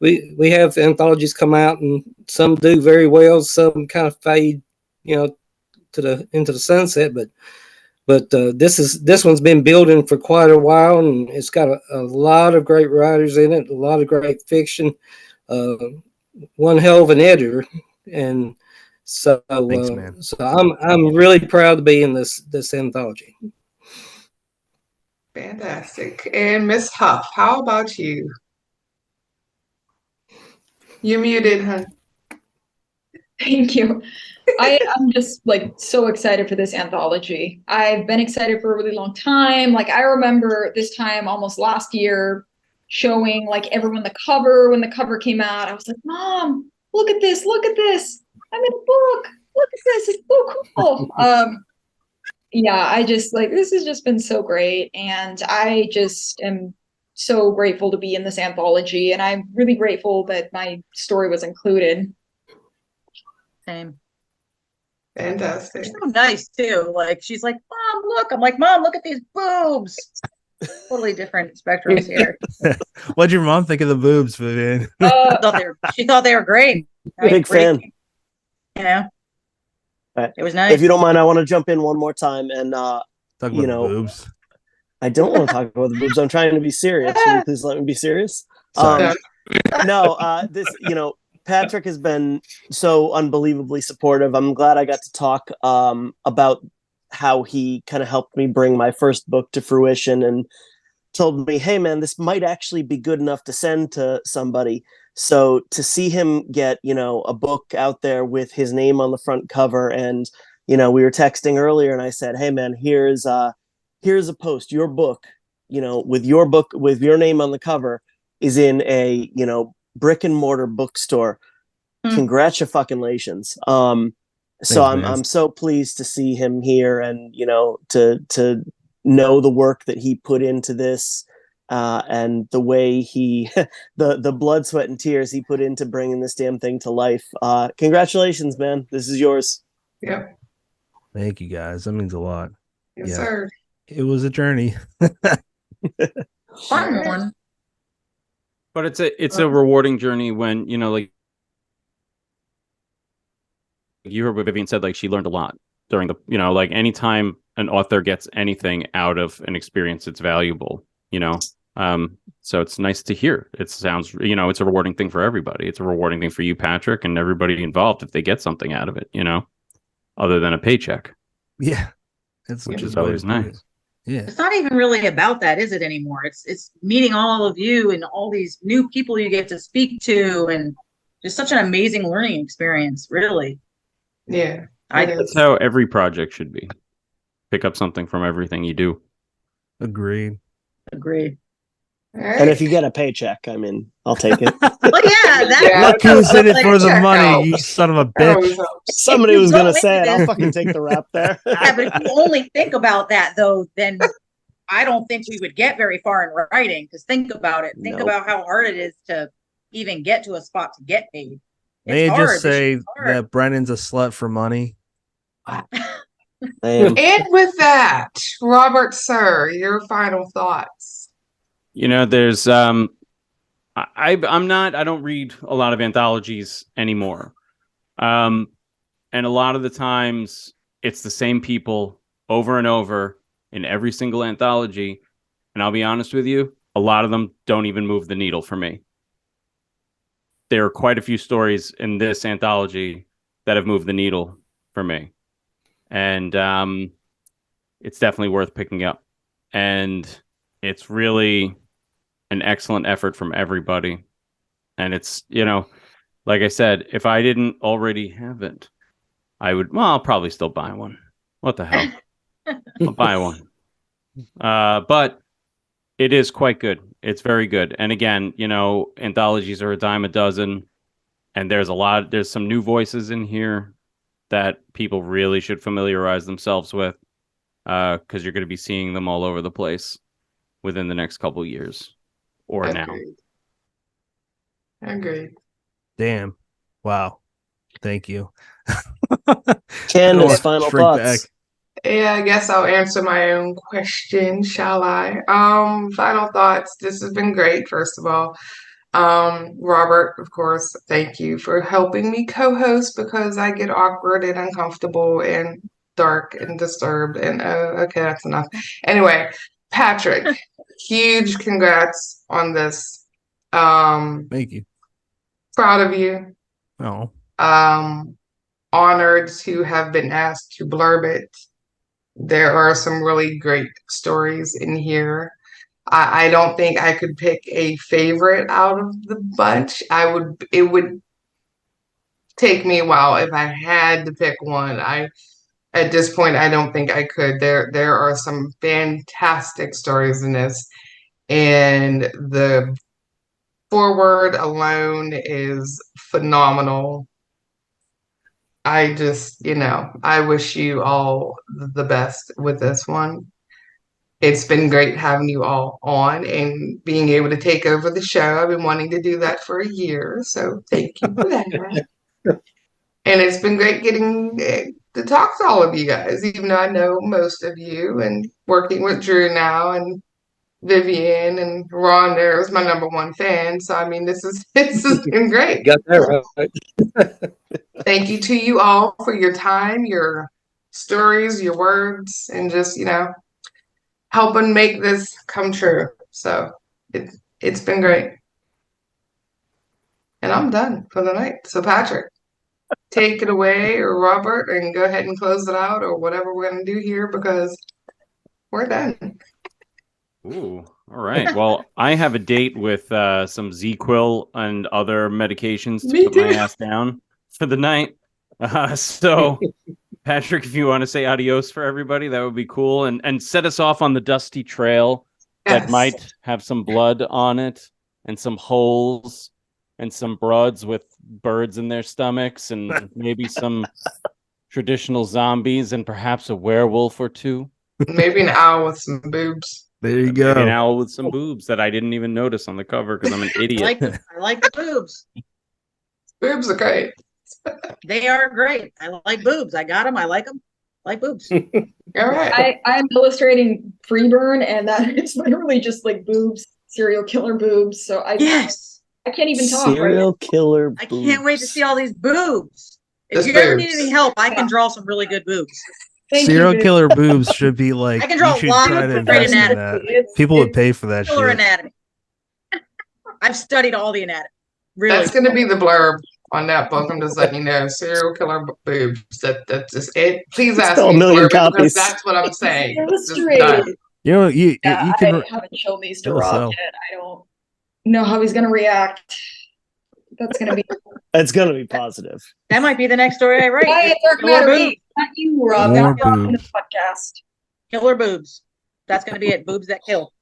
we have anthologies come out, and some do very well, some kind of fade, into the sunset. But this one's been building for quite a while, and it's got a lot of great writers in it, a lot of great fiction, one hell of an editor. And so, thanks, man. So I'm really proud to be in this anthology. Fantastic. And Miss Huff, how about you? You muted, huh? Thank you. I'm just like so excited for this anthology. I've been excited for a really long time. Like I remember this time almost last year showing like everyone the cover when the cover came out. I was like, Mom, look at this. I'm in a book. Look at this. It's so cool. I just like, this has just been so great. And I just am so grateful to be in this anthology. And I'm really grateful that my story was included. Same. Fantastic. So nice too. Like she's like, Mom, look. I'm like, Mom, look at these boobs. Totally different spectrums here. What'd your mom think of the boobs, Vivian? She thought they were great. Big fan. It was nice. If you don't mind, I want to jump in one more time and Talk about the boobs. I don't want to talk about the boobs. I'm trying to be serious. Will you please let me be serious? Sorry. This, Patrick has been so unbelievably supportive. I'm glad I got to talk about how he kind of helped me bring my first book to fruition and told me, hey, man, this might actually be good enough to send to somebody. So to see him get, a book out there with his name on the front cover, and, we were texting earlier and I said, hey, man, here's a post, your book, with your name on the cover is in a, brick and mortar bookstore. Congratulations. So I'm so pleased to see him here and, to know the work that he put into this, and the way he, the blood, sweat, and tears he put into bringing this damn thing to life. Congratulations, man. This is yours. Yep. Thank you, guys. That means a lot. Yes, sir. It was a journey. Fun one. But it's a rewarding journey when, like you heard what Vivian said, like she learned a lot during the, like anytime an author gets anything out of an experience, it's valuable, you know. So it's nice to hear. It sounds, you know, it's a rewarding thing for everybody. It's a rewarding thing for you, Patrick, and everybody involved if they get something out of it, you know, other than a paycheck. Yeah. Which is always nice. Yeah. It's not even really about that, is it, anymore? It's meeting all of you and all these new people you get to speak to, and just such an amazing learning experience, really. Yeah. That's how every project should be. Pick up something from everything you do. Agreed. Agreed. Right. And if you get a paycheck, I mean, I'll take it. Well, yeah, Look who's in it for the check money, out. you son of a That always bitch. helps. Somebody If you was go gonna into say it. I'll this- fucking take the rap there. Yeah, but if you only think about that, though, then I don't think we would get very far in writing. Because think about it. Think Nope. about how hard it is to even get to a spot to get paid. May It's I hard. just This say shit's hard. that Brennan's a slut for money? Man. And with that, Robert, sir, your final thoughts. You know, there's I don't read a lot of anthologies anymore. And a lot of the times it's the same people over and over in every single anthology. And I'll be honest with you, a lot of them don't even move the needle for me. There are quite a few stories in this anthology that have moved the needle for me. And it's definitely worth picking up. And it's really an excellent effort from everybody. And it's, you know, like I said, if I didn't already have it, I'll probably still buy one. What the hell? I'll buy one. But it is quite good. It's very good. And again, you know, anthologies are a dime a dozen. And there's some new voices in here that people really should familiarize themselves with, because you're going to be seeing them all over the place within the next couple of years or now. Agreed. Damn. Wow. Thank you. Candace, final thoughts. Yeah, I guess I'll answer my own question, shall I? Final thoughts. This has been great, first of all. Robert, of course, thank you for helping me co-host, because I get awkward and uncomfortable and dark and disturbed, and okay, that's enough. Anyway, Patrick, huge congrats on this. Thank you. Proud of you. Oh. Honored to have been asked to blurb it. There are some really great stories in here. I don't think I could pick a favorite out of the bunch. It would take me a while if I had to pick one. At this point, I don't think I could. There are some fantastic stories in this, and the foreword alone is phenomenal. I just, I wish you all the best with this one. It's been great having you all on and being able to take over the show. I've been wanting to do that for a year, so thank you for that. And it's been great getting to talk to all of you guys, even though I know most of you, and working with Drew now and Vivian and Ron there is my number one fan. So I mean, this has been great. Got that right. Thank you to you all for your time, your stories, your words, and just, helping make this come true. So it's been great. And I'm done for the night. So Patrick, take it away, or Robert, and go ahead and close it out, or whatever we're going to do here, because we're done. Ooh, all right. Well, I have a date with some Z-Quil and other medications to Me put my too. ass down for the night. So, Patrick, if you want to say adios for everybody, that would be cool. And set us off on the dusty trail that Yes. might have some blood on it and some holes and some broads with birds in their stomachs and maybe some traditional zombies and perhaps a werewolf or two. Maybe an owl with some boobs. There you Maybe an go. owl with some boobs that I didn't even notice on the cover because I'm an I idiot. like the boobs. Boobs are great. They are great. I like boobs. I got them. I like them. Like boobs. All right. I'm illustrating Freeburn, and that it's literally just like boobs, serial killer boobs. So Yes. I can't even talk right Serial killer. I can't wait to see all these boobs. If Just you ever need boobs. any help, I can draw some really good boobs. Thank Serial you, killer boobs should be like I can draw you should lots try of to great invest in anatomy. that. People would pay for that Killer shit. anatomy. I've studied all the anatomy. Really. That's gonna be the blurb on that book. I'm just letting you know. Serial killer boobs. That's just it. Please ask Sell a me to million blurb it because copies. that's what I'm saying. Just Illustrate. done. You know, you Yeah, can. I haven't shown these to it'll Rob sell. yet. I don't know how he's gonna react. That's gonna be It's gonna be positive. That might be the next story I write. Why it's Killer not boobs. me, not you, Rob. More That's not in the boobs. podcast. Killer boobs. That's gonna be it. Boobs that kill.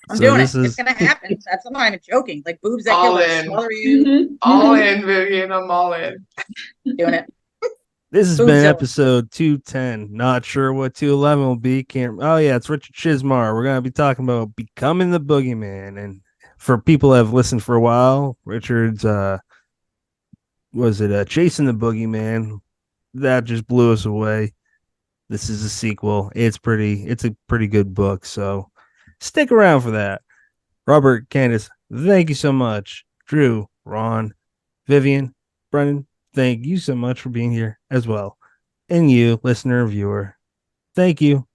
I'm So doing it. this is- It's gonna happen. That's I'm not even joking. Like boobs that All kill. They'll in. smother you. Mhm, All mhm. in, Vivian. I'm all in. Doing it. This has Boobzilla. been episode 210. Not sure what 211 will be. Can't. Oh yeah, it's Richard Chismar. We're gonna be talking about becoming the boogeyman. And for people that have listened for a while, Richard's Chasing the Boogeyman? That just blew us away. This is a sequel. It's a pretty good book. So stick around for that. Robert, Candace, thank you so much. Drew, Ron, Vivian, Brennan, thank you so much for being here as well. And you, listener, viewer, thank you.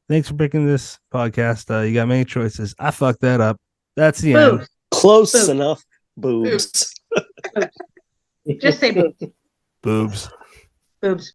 Thanks for picking this podcast. You got many choices. I fucked that up. That's the end. Boobs. Close Boobs. enough. Boobs. Just say boobs. Boobs. Boobs.